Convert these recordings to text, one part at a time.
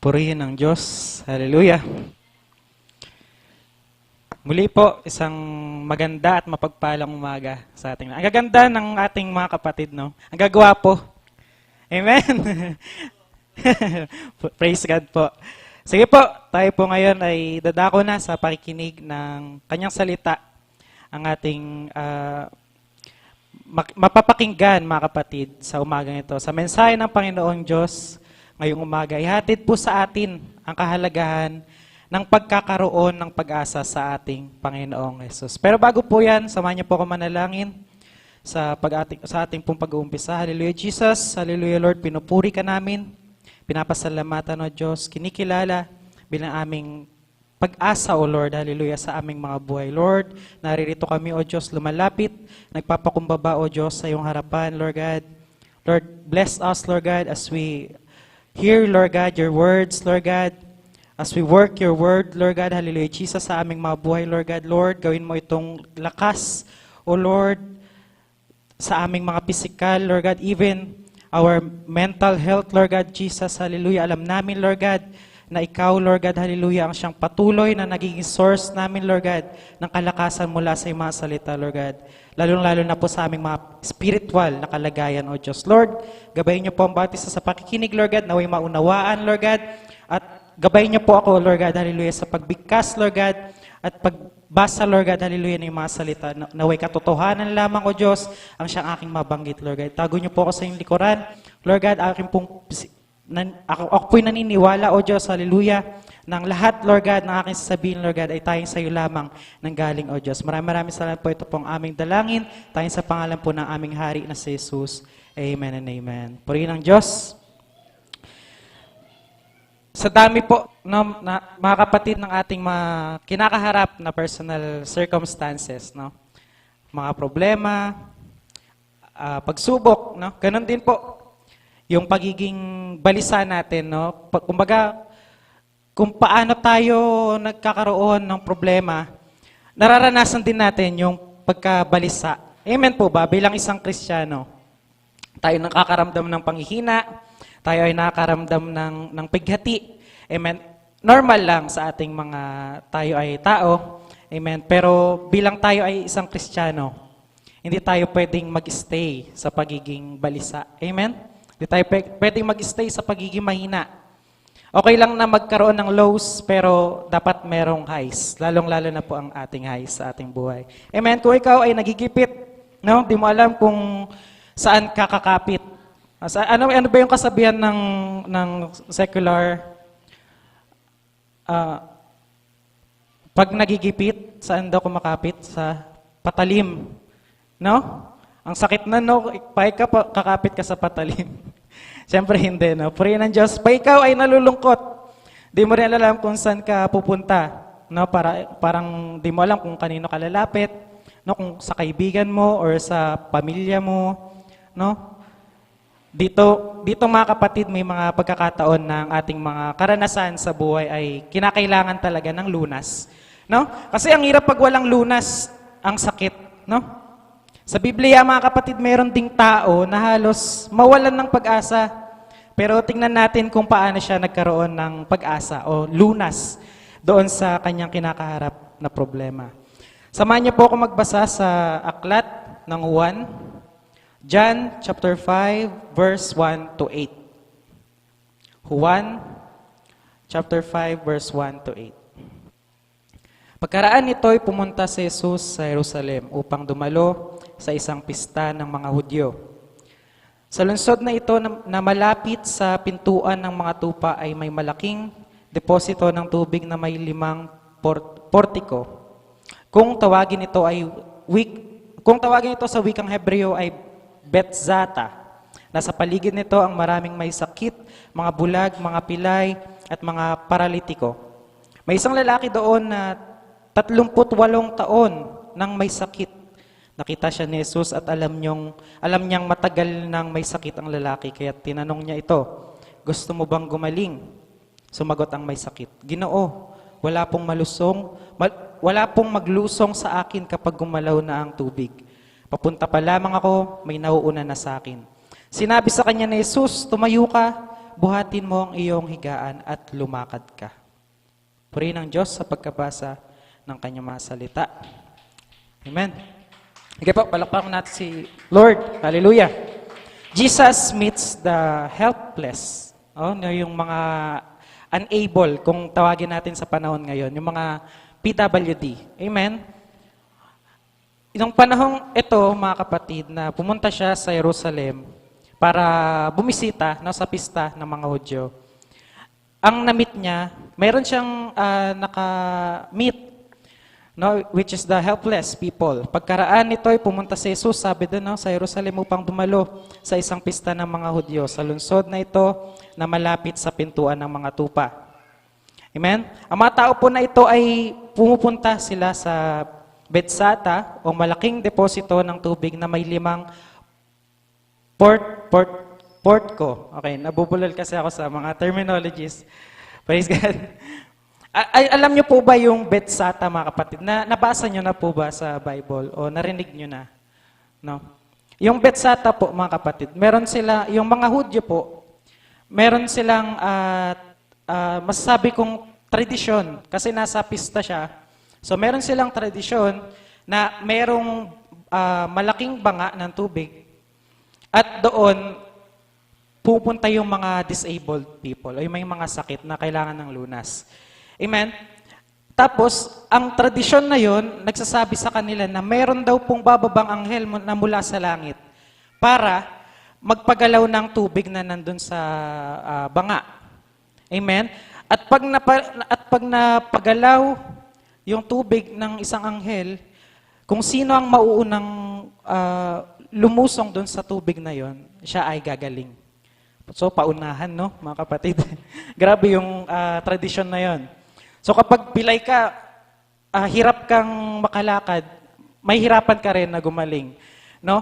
Purihin ng Diyos. Hallelujah. Muli po, isang maganda at mapagpalang umaga sa ating. Ang gaganda ng ating mga kapatid, no? Ang gagwapo. Amen? Praise God po. Sige po, tayo po ngayon ay dadako na sa pakikinig ng kanyang salita. Ang ating mapapakinggan, mga kapatid, sa umagang ito. Sa mensahe ng Panginoong Diyos ngayong umaga, ihatid po sa atin ang kahalagahan ng pagkakaroon ng pag-asa sa ating Panginoong Jesus. Pero bago po yan, samahan niyo po ako manalangin sa ating pong pag-uumpisa. Hallelujah, Jesus. Hallelujah, Lord. Pinupuri ka namin. Pinapasalamatan, O Diyos. Kinikilala bilang aming pag-asa, O Lord. Hallelujah, sa aming mga buhay. Lord, naririto kami, O Diyos, lumalapit. Nagpapakumbaba, O Diyos, sa iyong harapan, Lord God. Lord, bless us, Lord God, as we hear, Lord God, your words, Lord God. As we work your word, Lord God, hallelujah, Jesus, sa aming mga buhay, Lord God, Lord, gawin mo itong lakas, O Lord, sa aming mga physical, Lord God, even our mental health, Lord God, Jesus, hallelujah. Alam namin, Lord God, na ikaw, Lord God, hallelujah, ang siyang patuloy na nagiging source namin, Lord God, ng kalakasan mula sa iyong mga salita, Lord God. Lalong-lalo na po sa aming mga spiritual na kalagayan, O Diyos. Lord, gabayin niyo po ang bawat isa sa pakikinig, Lord God, naway maunawaan, Lord God, at gabayin niyo po ako, Lord God, hallelujah, sa pagbigkas, Lord God, at pagbasa, Lord God, hallelujah, ng mga salita. Naway katotohanan lamang, O Diyos, ang siyang aking mabanggit, Lord God. Tago niyo po ako sa iyong likuran, Lord God, ako po'y naniniwala, O Diyos, hallelujah, ng lahat, Lord God, ng aking sasabihin, Lord God, ay tayong sa iyo lamang ng galing, O Diyos. Maraming salamat po. Ito pong aming dalangin, tayong sa pangalan po ng aming hari na si Jesus. Amen and amen. Purihin ng Diyos. Sa dami po, no, mga kapatid, ng ating mga kinakaharap na personal circumstances, no? Mga problema, pagsubok, no? Ganon din po yung pagiging balisa natin, no? Kumbaga, kung paano tayo nagkakaroon ng problema, nararanasan din natin yung pagkabalisa. Amen po ba? Bilang isang Kristiyano, tayo nakakaramdam ng panghihina, tayo ay nakakaramdam ng pighati. Amen. Normal lang sa ating mga tayo ay tao. Amen. Pero bilang tayo ay isang Kristiyano, hindi tayo pwedeng mag-stay sa pagiging balisa. Amen. Hindi tayo pwedeng mag-stay sa pagiging mahina. Okay lang na magkaroon ng lows, pero dapat merong highs. Lalong-lalo na po ang ating highs sa ating buhay. Amen. Kung ikaw ay nagigipit, no? Di mo alam kung saan kakakapit. Ano ba yung kasabihan ng secular? Pag nagigipit, saan daw kumakapit? Sa patalim. No? Ang sakit na, no? Kakapit ka sa patalim. Siyempre hindi, no? Purihin ng Diyos. Pa ikaw ay nalulungkot, di mo rin alam kung saan ka pupunta. No? Parang di mo alam kung kanino ka lalapit, no? Kung sa kaibigan mo or sa pamilya mo. No? Dito mga kapatid, may mga pagkakataon ng ating mga karanasan sa buhay ay kinakailangan talaga ng lunas. No? Kasi ang hirap pag walang lunas, ang sakit. No? Sa Biblia, mga kapatid, mayroon ding tao na halos mawalan ng pag-asa. Pero tingnan natin kung paano siya nagkaroon ng pag-asa o lunas doon sa kanyang kinakaharap na problema. Samahan niyo po ako magbasa sa aklat ng Juan, John chapter 5, verse 1 to 8. Juan chapter 5, verse 1 to 8. Pagkaraan nito'y pumunta si Jesus sa Jerusalem upang dumalo sa isang pista ng mga Hudyo. Sa lungsod na ito na malapit sa pintuan ng mga tupa ay may malaking deposito ng tubig na may 5 portiko. Kung tawagin ito sa wikang Hebreo ay Betzata. Nasa paligid nito ang maraming may sakit, mga bulag, mga pilay, at mga paralitiko. May isang lalaki doon na 38 taon nang may sakit. Nakita siya ni Jesus at alam niyang matagal nang may sakit ang lalaki, kaya tinanong niya ito, gusto mo bang gumaling? Sumagot ang may sakit, Ginoo, wala pong maglusong sa akin kapag gumalaw na ang tubig. Papunta pa lamang ako, may nauuna na sa akin. Sinabi sa kanya ni Jesus, tumayo ka, buhatin mo ang iyong higaan at lumakad ka. Purihin ang Diyos sa pagkabasa ng kanyang mga salita. Amen. Sige po, palakpakan natin si Lord. Hallelujah. Jesus meets the helpless. Yung mga unable, kung tawagin natin sa panahon ngayon, yung mga PWD. Amen. Nung panahong ito, mga kapatid, na pumunta siya sa Jerusalem para bumisita sa pista ng mga Hudyo. Ang na-meet niya, mayroon siyang naka-meet, which is the helpless people. Pagkaraan nito ay pumunta si Jesus, sabi doon sa Jerusalem upang dumalo sa isang pista ng mga Hudyo, sa lungsod na ito na malapit sa pintuan ng mga tupa. Amen? Ang mga tao po na ito ay pumupunta sila sa Bethsata o malaking deposito ng tubig na may 5 portko. Okay, nabubulol kasi ako sa mga terminologies. Praise God. Alam niyo po ba yung Bethsata, mga kapatid? Nabasa niyo na po ba sa Bible o narinig niyo na? No? Yung Bethsata po, mga kapatid, meron sila, yung mga Hudyo po, meron silang, masasabi kong tradisyon, kasi nasa pista siya. So meron silang tradisyon na merong malaking banga ng tubig at doon pupunta yung mga disabled people o yung may mga sakit na kailangan ng lunas. Amen? Tapos, ang tradisyon na yon nagsasabi sa kanila na meron daw pong bababang anghel na mula sa langit para magpagalaw ng tubig na nandun sa banga. Amen? At pag napagalaw yung tubig ng isang anghel, kung sino ang mauunang lumusong dun sa tubig na yon, siya ay gagaling. So, paunahan, no, mga kapatid? Grabe yung tradisyon na yon. So kapag pilay ka, hirap kang makalakad, may hirapan ka rin na gumaling. No?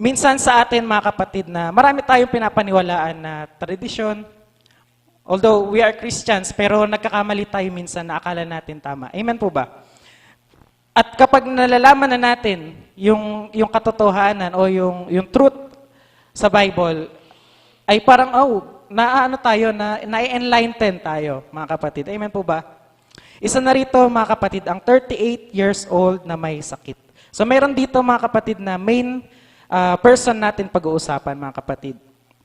Minsan sa atin, mga kapatid, na marami tayong pinapaniwalaan na tradisyon. Although we are Christians, pero nagkakamali tayo minsan na akala natin tama. Amen po ba? At kapag nalalaman na natin yung katotohanan o yung truth sa Bible, ay parang, na-enlighten tayo, mga kapatid. Amen po ba? Isa na rito, mga kapatid, ang 38 years old na may sakit. So, meron dito, mga kapatid, na main person natin pag-uusapan, mga kapatid.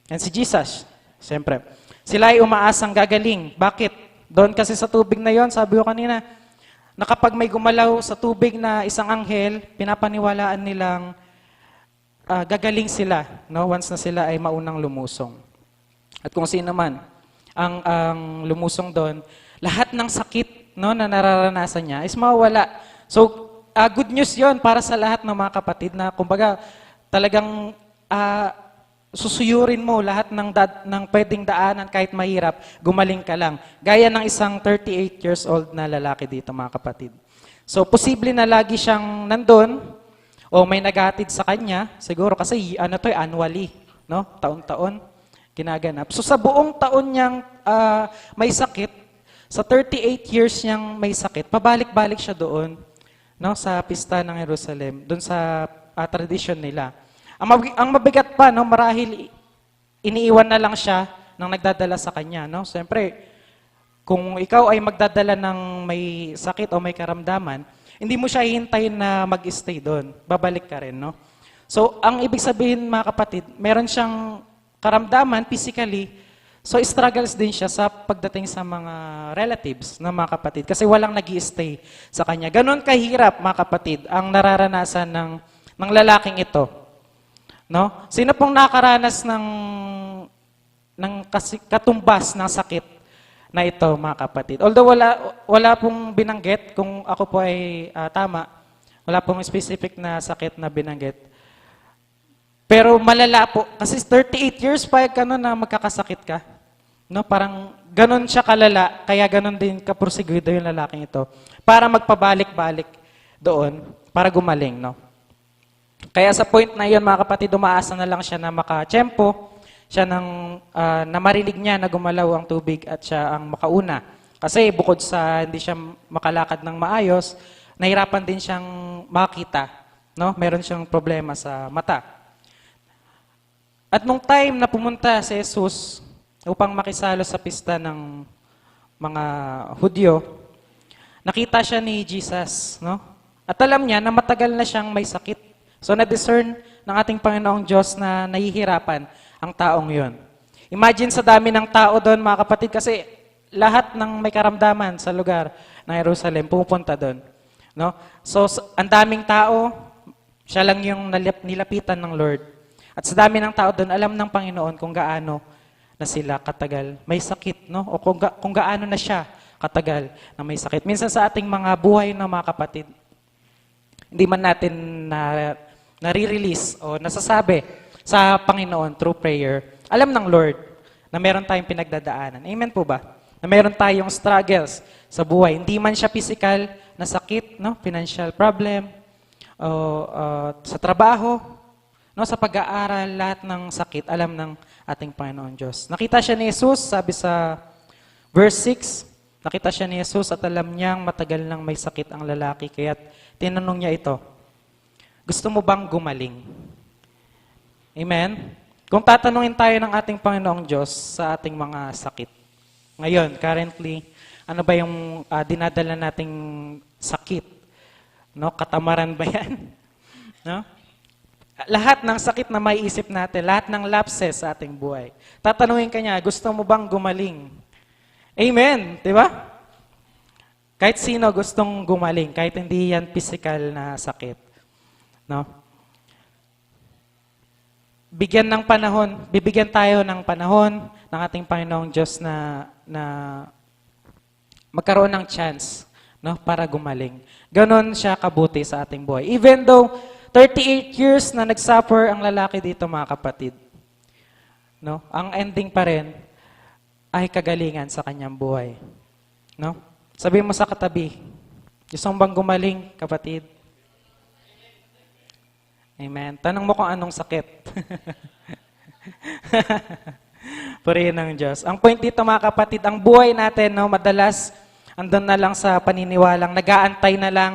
And si Jesus, siyempre. Sila ay umaasang gagaling. Bakit? Doon kasi sa tubig na yon, sabi ko kanina, na kapag may gumalaw sa tubig na isang anghel, pinapaniwalaan nilang gagaling sila, once na sila ay maunang lumusong. At kung sino man ang lumusong doon, lahat ng sakit na nararanasan niya is mawawala. So, good news yon para sa lahat ng mga kapatid na kumbaga talagang susuyurin mo lahat ng pwedeng daanan kahit mahirap, gumaling ka lang. Gaya ng isang 38 years old na lalaki dito, mga kapatid. So, posible na lagi siyang nandun o may naghatid sa kanya, siguro kasi annually, taon-taon ginaganap. So sa buong taon niyang may sakit, sa 38 years niyang may sakit, pabalik-balik siya doon, sa pista ng Jerusalem, doon sa tradisyon nila. Ang mabigat pa, marahil iniiwan na lang siya ng nagdadala sa kanya. Siyempre, kung ikaw ay magdadala ng may sakit o may karamdaman, hindi mo siya hihintayin na mag-stay doon. Babalik ka rin, So, ang ibig sabihin, mga kapatid, meron siyang karamdaman physically, so struggles din siya sa pagdating sa mga relatives ng mga kapatid kasi walang nag-i-stay sa kanya. Ganon kahirap, mga kapatid, ang nararanasan ng lalaking ito. Sino pong nakaranas ng katumbas ng sakit na ito, mga kapatid? Although wala pong binanggit, kung ako po ay tama, wala pong specific na sakit na binanggit. Pero malala po, kasi 38 years pa na magkakasakit ka. Parang ganon siya kalala, kaya ganon din kaprosiguido yung lalaking ito. Para magpabalik-balik doon, para gumaling. Kaya sa point na yun, mga kapatid, umaasa na lang siya na makatsyempo, siya na marinig niya na gumalaw ang tubig at siya ang makauna. Kasi bukod sa hindi siya makalakad ng maayos, nahirapan din siyang makita. Meron siyang problema sa mata. At nung time na pumunta si Jesus, upang makisalo sa pista ng mga Hudyo, nakita siya ni Jesus, no? At alam niya na matagal na siyang may sakit. So na-discern ng ating Panginoong Diyos na nahihirapan ang taong yon. Imagine sa dami ng tao doon, mga kapatid, kasi lahat ng may karamdaman sa lugar ng Jerusalem pumupunta doon. No? So ang daming tao, siya lang yung nilapitan ng Lord. At sa dami ng tao doon, alam ng Panginoon kung gaano na sila katagal may sakit, no? O kung gaano na siya katagal na may sakit. Minsan sa ating mga buhay na mga kapatid, hindi man natin nare-release o nasasabi sa Panginoon through prayer, alam ng Lord na meron tayong pinagdadaanan. Amen po ba? Na meron tayong struggles sa buhay. Hindi man siya physical na sakit, no? Financial problem, o sa trabaho, no? Sa pag-aaral, lahat ng sakit, alam ng ating Panginoon Diyos. Nakita siya ni Jesus, sabi sa verse 6, nakita siya ni Jesus at alam niyang matagal nang may sakit ang lalaki, kaya tinanong niya ito, gusto mo bang gumaling? Amen? Kung tatanungin tayo ng ating Panginoong Diyos sa ating mga sakit, ngayon, currently, ano ba yung dinadala nating sakit? No? Katamaran ba yan? No? Lahat ng sakit na maiisip natin, lahat ng lapses sa ating buhay. Tatanungin ka niya, gusto mo bang gumaling? Amen, di ba? Kahit sino gustong gumaling, kahit hindi yan physical na sakit. No? Bibigyan tayo ng panahon ng ating Panginoong Diyos na magkaroon ng chance, no, para gumaling. Ganon siya kabuti sa ating buhay. Even though 38 years na nagsuffer ang lalaki dito, mga kapatid. No? Ang ending pa rin ay kagalingan sa kanyang buhay. No? Sabihin mo sa katabi, gusto mo bang gumaling, kapatid? Amen. Tanong mo kung anong sakit. Purihin ng Diyos. Ang point dito, mga kapatid, ang buhay natin, no, madalas andun na lang sa paniniwalang, nag-aantay na lang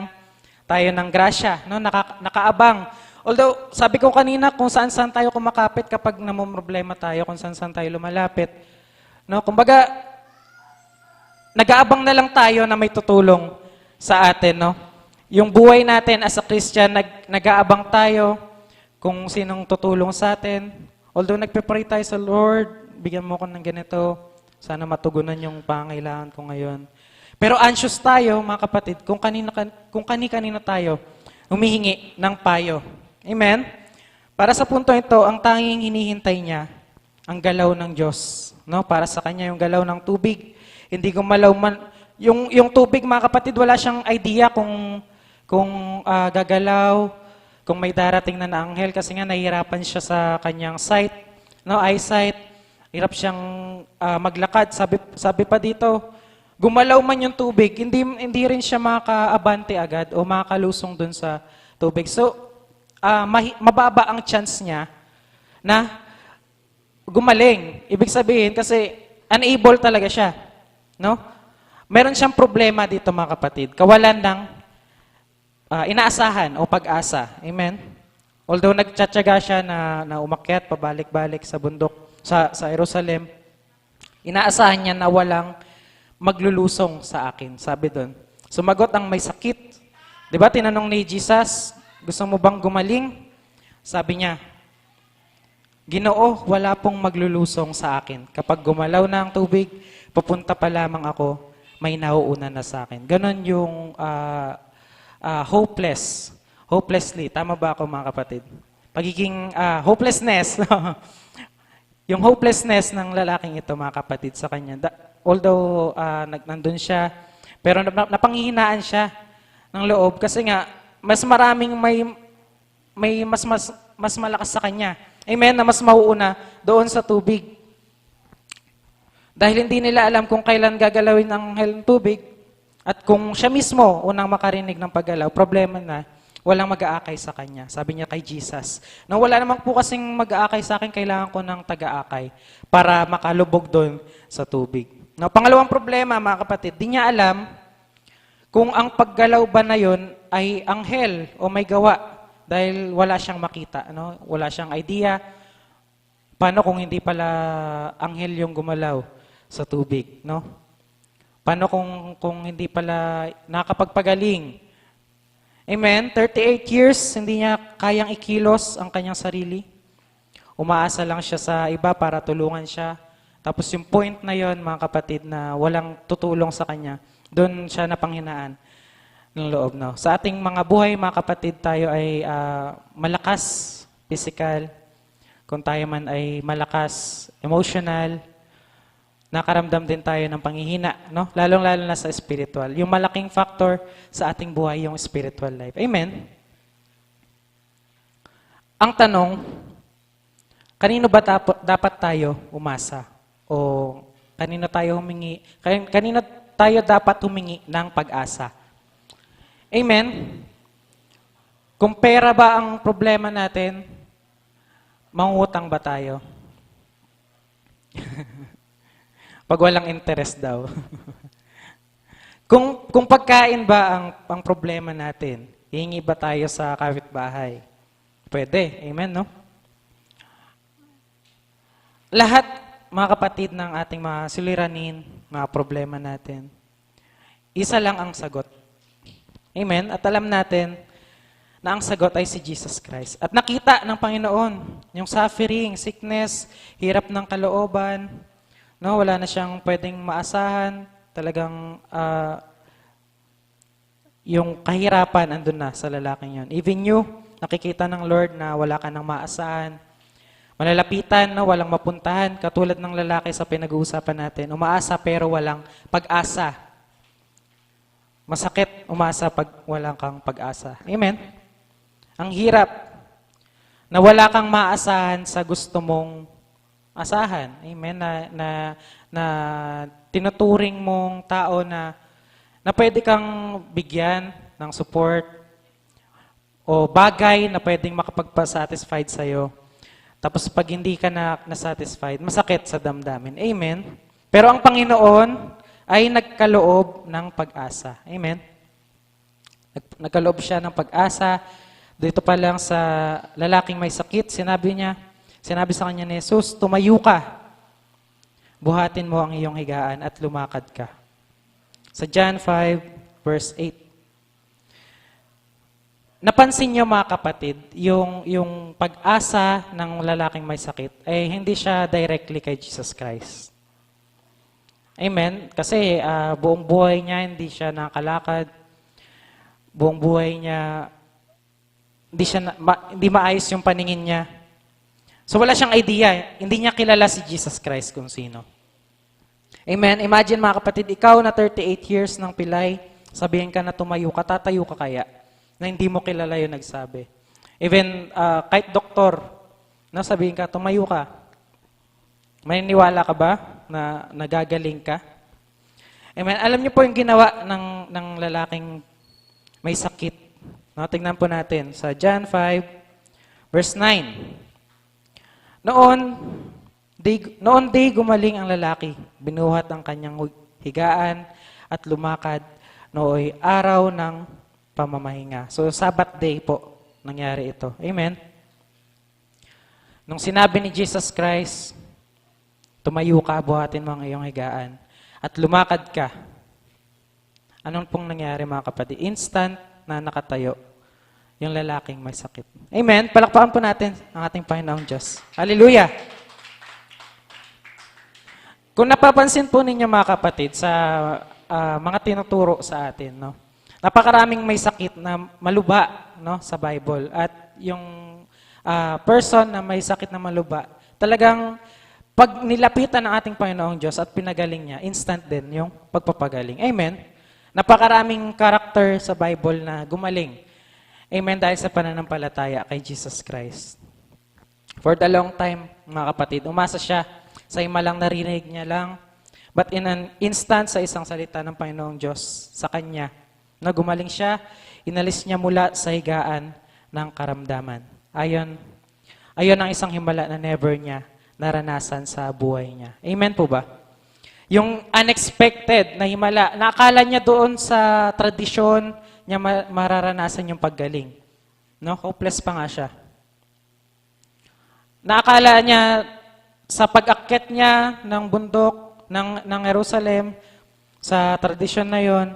tayo ng grasya, no? Nakaabang. Although, sabi ko kanina, kung saan-saan tayo kumakapit kapag namumroblema tayo, kung saan-saan tayo lumalapit. No? Kumbaga, nag-aabang na lang tayo na may tutulong sa atin. No? Yung buhay natin as a Christian, nag-aabang tayo kung sinong tutulong sa atin. Although nagpe-pray tayo sa Lord, bigyan mo ko ng ganito, sana matugunan yung pangailangan ko ngayon. Pero anxious tayo, mga kapatid, kung kani-kanina tayo humihingi ng payo. Amen? Para sa punto ito, ang tanging hinihintay niya, ang galaw ng Diyos. No? Para sa Kanya, yung galaw ng tubig. Hindi gumalaw man. Yung tubig, mga kapatid, wala siyang idea kung gagalaw, kung may darating na anghel, kasi nga nahihirapan siya sa kanyang sight, no? Eyesight. Hirap siyang maglakad. Sabi pa dito, gumalaw man yung tubig, hindi rin siya makaabante agad o makakalusong dun sa tubig. So, mababa ang chance niya na gumaling. Ibig sabihin, kasi unable talaga siya. No? Meron siyang problema dito, mga kapatid. Kawalan ng inaasahan o pag-asa. Amen? Although nagtsatsaga siya na umakyat, pabalik-balik sa bundok, sa Jerusalem, inaasahan niya na walang maglulusong sa akin. Sabi doon. Sumagot ang may sakit. Di ba, tinanong ni Jesus, gusto mo bang gumaling? Sabi niya, Ginoo, wala pong maglulusong sa akin. Kapag gumalaw na ang tubig, pupunta pa lamang ako, may nauuna na sa akin. Ganon yung hopelessly. Tama ba ako, mga kapatid? Pagiging hopelessness. Yung hopelessness ng lalaking ito, mga kapatid, sa kanya. Although nandun siya, pero napanghihinaan siya ng loob kasi nga mas maraming may mas malakas sa kanya. Amen, na mas mauuna doon sa tubig. Dahil hindi nila alam kung kailan gagalawin ang anghel ng tubig at kung siya mismo unang makarinig ng paggalaw, problema na walang mag-aakay sa kanya. Sabi niya kay Jesus, na wala naman po kasing mag-aakay sa akin, kailangan ko ng taga-akay para makalubog doon sa tubig. Now, pangalawang problema, mga kapatid, di niya alam kung ang paggalaw ba na yun ay anghel o may gawa dahil wala siyang makita, no? Wala siyang idea. Paano kung hindi pala anghel yung gumalaw sa tubig, no? Paano kung hindi pala nakapagpagaling? Amen? 38 years, hindi niya kayang ikilos ang kanyang sarili. Umaasa lang siya sa iba para tulungan siya. Tapos yung point na yon, mga kapatid, na walang tutulong sa kanya, doon siya napanghinaan ng loob. No? Sa ating mga buhay, mga kapatid, tayo ay malakas, physical. Kung tayo man ay malakas, emotional, nakaramdam din tayo ng panghihina, no? Lalong-lalo na sa spiritual. Yung malaking factor sa ating buhay, yung spiritual life. Amen? Ang tanong, kanino ba dapat tayo umasa? O kanino tayo dapat humingi ng pag-asa? Amen? Kung pera ba ang problema natin, mangutang ba tayo? Pag walang interest daw. kung pagkain ba ang problema natin, hihingi ba tayo sa kapitbahay? Pwede. Amen, no? Lahat, mga kapatid, ng ating mga suliranin, mga problema natin, isa lang ang sagot. Amen? At alam natin na ang sagot ay si Jesus Christ. At nakita ng Panginoon yung suffering, sickness, hirap ng kalooban, no, wala na siyang pwedeng maasahan, talagang yung kahirapan andun na sa lalaking yun. Even you, nakikita ng Lord na wala ka nang maasahan, malalapitan, no, walang mapuntahan, katulad ng lalaki sa pinag-uusapan natin, umaasa pero walang pag-asa. Masakit umasa pag walang kang pag-asa. Amen? Ang hirap na wala kang maasahan sa gusto mong asahan. Amen? Na tinuturing mong tao na pwede kang bigyan ng support o bagay na pwedeng makapagpa-satisfied sa'yo. Tapos pag hindi ka na-satisfied, masakit sa damdamin. Amen? Pero ang Panginoon ay nagkaloob ng pag-asa. Amen? Nagkaloob siya ng pag-asa. Dito pa lang sa lalaking may sakit, sinabi sa kanya ni Jesus, tumayo ka, buhatin mo ang iyong higaan at lumakad ka. Sa John 5, verse 8. Napansin niyo, mga kapatid, yung pag-asa ng lalaking may sakit ay hindi siya directly kay Jesus Christ. Amen? Kasi buong buhay niya hindi siya nakalakad. Buong buhay niya hindi maayos yung paningin niya. So wala siyang idea. Hindi niya kilala si Jesus Christ kung sino. Amen? Imagine, mga kapatid, ikaw na 38 years ng pilay, sabihin ka na tumayo ka, tatayo ka kaya? Na hindi mo kilala yung nagsabi. Even kahit doktor, na sabihin ka, tumayo ka. May niwala ka ba na nagagaling ka? Amen? Alam niyo po yung ginawa ng lalaking may sakit. No, tingnan po natin sa John 5, verse 9. Noon day gumaling ang lalaki, binuhat ang kanyang higaan at lumakad. Nooy araw ng pamamahinga. So, Sabbath day po nangyari ito. Amen? Nung sinabi ni Jesus Christ, tumayo ka, buhatin mo ang iyong higaan, at lumakad ka. Anong pong nangyari, mga kapatid? Instant na nakatayo yung lalaking may sakit. Amen? Palakpakan po natin ang ating Panginoong Diyos. Hallelujah! Kung napapansin po ninyo, mga kapatid, sa mga tinuturo sa atin, no? Napakaraming may sakit na maluba, no, sa Bible. At yung person na may sakit na maluba, talagang pag nilapitan ng ating Panginoong Diyos at pinagaling niya, instant din yung pagpapagaling. Amen? Napakaraming karakter sa Bible na gumaling. Amen, dahil sa pananampalataya kay Jesus Christ. For the long time, mga kapatid, umasa siya sa imalang narinig niya lang. But in an instant, sa isang salita ng Panginoong Diyos sa kanya, na gumaling siya, inalis niya mula sa higaan ng karamdaman. Ayon ang isang himala na never niya naranasan sa buhay niya. Amen po ba? Yung unexpected na himala, nakakala niya doon sa tradisyon niya mararanasan yung paggaling. No? Hopeless pa nga siya. Nakakala niya sa pag-akyat niya ng bundok ng Jerusalem, sa tradisyon na yon,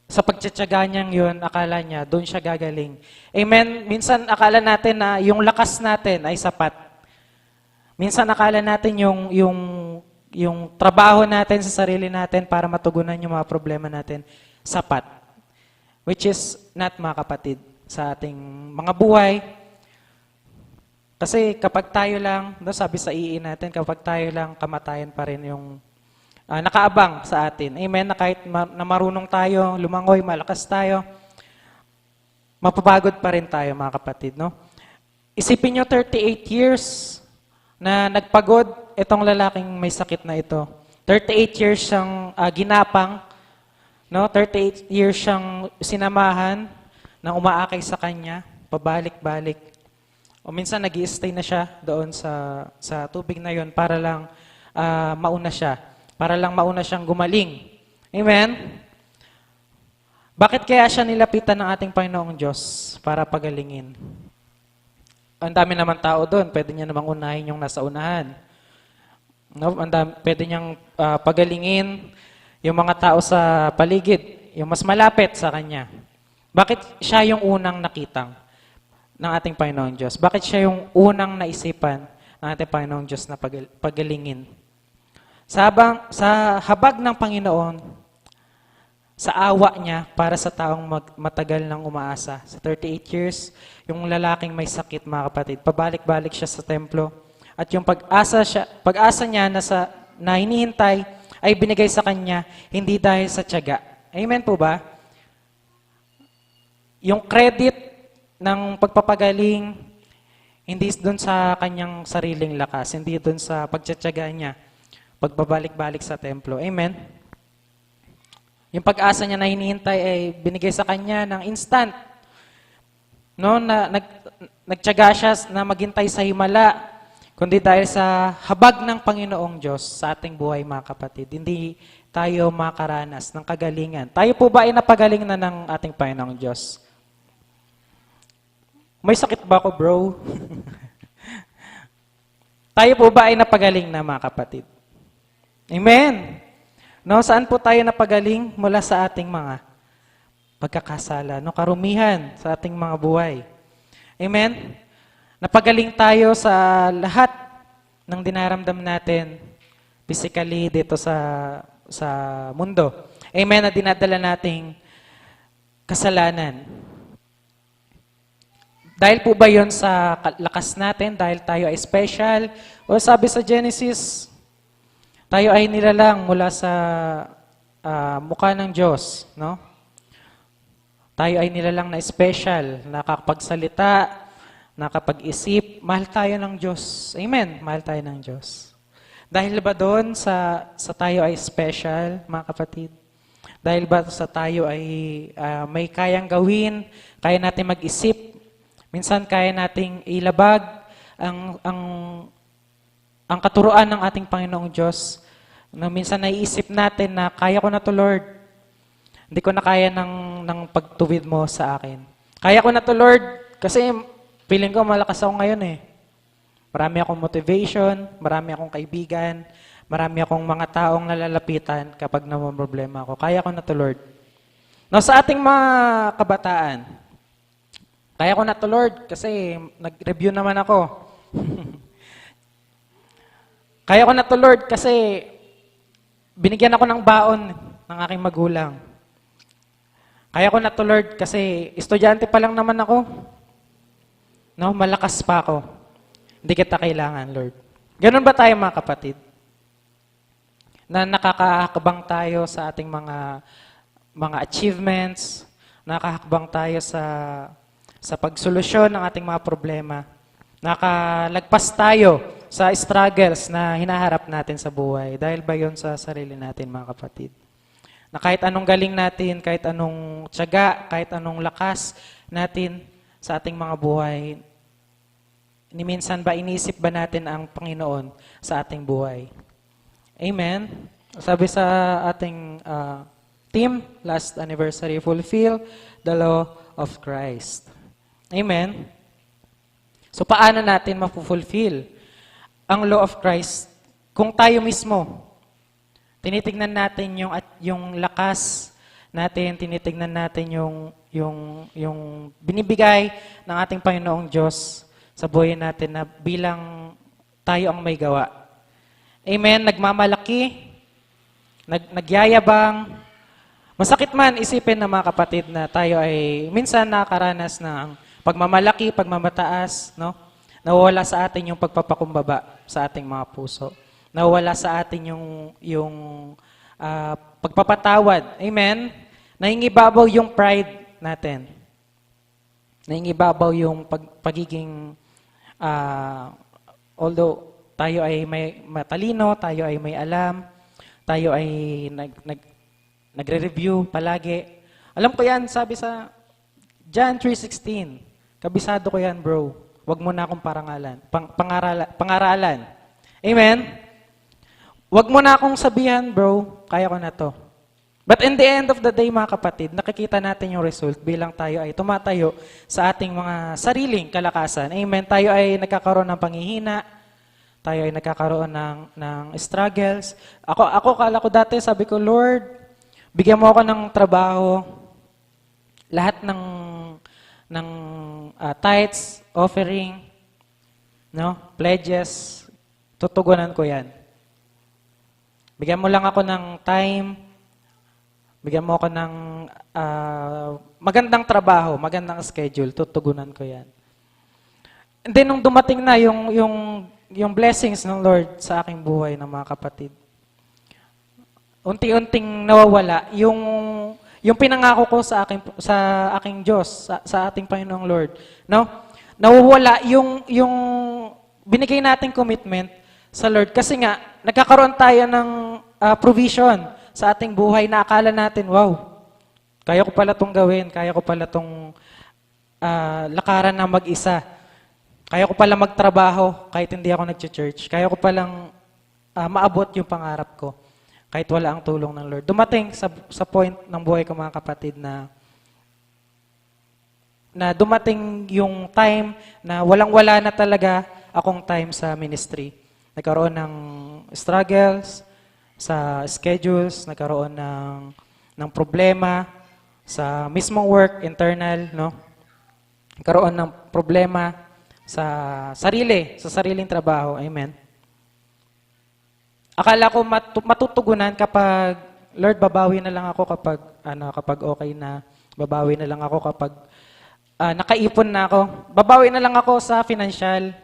sa pagtsatsaga niyang yun, akala niya, doon siya gagaling. Amen? Minsan akala natin na yung lakas natin ay sapat. Minsan akala natin yung trabaho natin sa sarili natin para matugunan yung mga problema natin, sapat. Which is not, mga kapatid, sa ating mga buhay. Kasi kapag tayo lang, sabi sa II natin, kapag tayo lang, kamatayan pa rin yung nakaabang sa atin. Amen? Na kahit na marunong tayo, lumangoy, malakas tayo, mapapagod pa rin tayo, mga kapatid. No? Isipin nyo, 38 years na nagpagod itong lalaking may sakit na ito. 38 years siyang ginapang, no? 38 years siyang sinamahan na umaakay sa kanya, pabalik-balik. O minsan nag-i-stay na siya doon sa tubig na yon para lang mauna siya. Para lang mauna siyang gumaling. Amen? Bakit kaya siya nilapitan ng ating Panginoong Diyos para pagalingin? Ang dami naman tao doon, pwede niya namang unahin yung nasa unahan. No? Pwede niyang pagalingin yung mga tao sa paligid, yung mas malapit sa kanya. Bakit siya yung unang nakitang ng ating Panginoong Diyos? Bakit siya yung unang naisipan ng ating Panginoong Diyos na pagalingin? Sa habag ng Panginoon, sa awa niya para sa taong matagal nang umaasa. Sa 38 years, yung lalaking may sakit, mga kapatid, pabalik-balik siya sa templo. At yung pag-asa niya na hinihintay ay binigay sa kanya, hindi dahil sa tiyaga. Amen po ba? Yung credit ng pagpapagaling, hindi doon sa kanyang sariling lakas, hindi doon sa pagtsatsaga niya, pagbabalik-balik sa templo. Amen? Yung pag-asa niya na hinihintay ay binigay sa kanya ng instant. No, nagtiyaga siya na maghintay sa himala, kundi dahil sa habag ng Panginoong Diyos sa ating buhay, mga kapatid. Hindi tayo makaranas ng kagalingan. Tayo po ba ay napagaling na ng ating Panginoong Diyos? May sakit ba ako, bro? Tayo po ba ay napagaling na, mga kapatid? Amen. No, saan po tayo napagaling? Mula sa ating mga pagkakasala, no, karumihan sa ating mga buhay. Amen. Napagaling tayo sa lahat ng dinaramdam natin physically dito sa mundo. Amen, na dinadala nating kasalanan. Dahil po ba 'yon sa lakas natin? Dahil tayo ay special? O sabi sa Genesis, tayo ay nilalang mula sa mukha ng Diyos, no? Tayo ay nilalang na special, nakakapagsalita, nakapag-isip, mahal tayo ng Diyos. Amen, mahal tayo ng Diyos. Dahil ba doon sa tayo ay special, mga kapatid? Dahil ba sa tayo ay may kayang gawin, kaya natin mag-isip, minsan kaya nating ilabag ang katuruan ng ating Panginoong Diyos, na minsan naiisip natin na kaya ko na to, Lord. Hindi ko na kaya ng pagtuwid mo sa akin. Kaya ko na to, Lord, kasi feeling ko malakas ako ngayon eh. Marami akong motivation, marami akong kaibigan, marami akong mga taong nalalapitan kapag problema ako. Kaya ko na to, Lord. No, sa ating mga kabataan, kaya ko na to, Lord, kasi nag-review naman ako. Kaya ko na to, Lord, kasi binigyan ako ng baon ng aking magulang. Kaya ko na to, Lord, kasi estudyante pa lang naman ako. No, malakas pa ako. Hindi kita kailangan, Lord. Ganun ba tayo, mga kapatid? Na nakakahakbang tayo sa ating mga achievements, nakakahakbang tayo sa pagsolusyon ng ating mga problema. Nakalagpas tayo sa struggles na hinaharap natin sa buhay. Dahil ba yun sa sarili natin, mga kapatid? Na kahit anong galing natin, kahit anong tiyaga, kahit anong lakas natin sa ating mga buhay, ni minsan ba inisip ba natin ang Panginoon sa ating buhay? Amen? Sabi sa ating team, last anniversary, fulfill the law of Christ. Amen? So paano natin mapufulfill ang law of Christ, kung tayo mismo, tinitignan natin yung lakas natin, tinitignan natin yung binibigay ng ating Panginoong Diyos sa buhay natin na bilang tayo ang may gawa. Amen? Nagmamalaki, nagyayabang. Masakit man isipin na mga kapatid na tayo ay minsan nakakaranas ng pagmamalaki, pagmamataas, no? Nawawala sa atin yung pagpapakumbaba sa ating mga puso. Nawawala sa atin yung pagpapatawad. Amen? Nahingibabaw yung pride natin. Nahingibabaw yung pagiging, although tayo ay may matalino, tayo ay may alam, tayo ay nagre-review palagi. Alam ko yan, sabi sa John 3:16, kabisado ko yan, bro. Huwag mo na akong pangaralan. Amen? Huwag mo na akong sabihan, bro, kaya ko na to. But in the end of the day, mga kapatid, nakikita natin yung result bilang tayo ay tumatayo sa ating mga sariling kalakasan. Amen? Tayo ay nagkakaroon ng panghihina, tayo ay nagkakaroon ng struggles. Kala ko dati, sabi ko, Lord, bigyan mo ako ng trabaho, lahat ng tithes, offering, no, pledges, tutugunan ko yan. Bigyan mo lang ako ng time, bigyan mo ako ng magandang trabaho, magandang schedule, tutugunan ko yan. And then, nung dumating na yung blessings ng Lord sa aking buhay ng mga kapatid, unti-unting nawawala yung pinangako ko sa aking Diyos, sa ating Panginoong Lord, no? Nawawala yung binigay nating commitment sa Lord kasi nga nagkakaroon tayo ng provision sa ating buhay na akala natin, wow, kaya ko pala tong gawin, kaya ko pala tong lakaran na mag-isa. Kaya ko pala magtrabaho kahit hindi ako nag-church. Kaya ko palang maabot yung pangarap ko kahit wala ang tulong ng Lord. Dumating sa point ng buhay ko, mga kapatid, na dumating yung time na walang-wala na talaga akong time sa ministry. Nagkaroon ng struggles sa schedules, nagkaroon ng problema sa mismong work, internal, no? Nagkaroon ng problema sa sariling trabaho. Amen. Akala ko matutugunan kapag, Lord, babawi na lang ako kapag okay na. Babawi na lang ako kapag nakaipon na ako. Babawi na lang ako sa financial.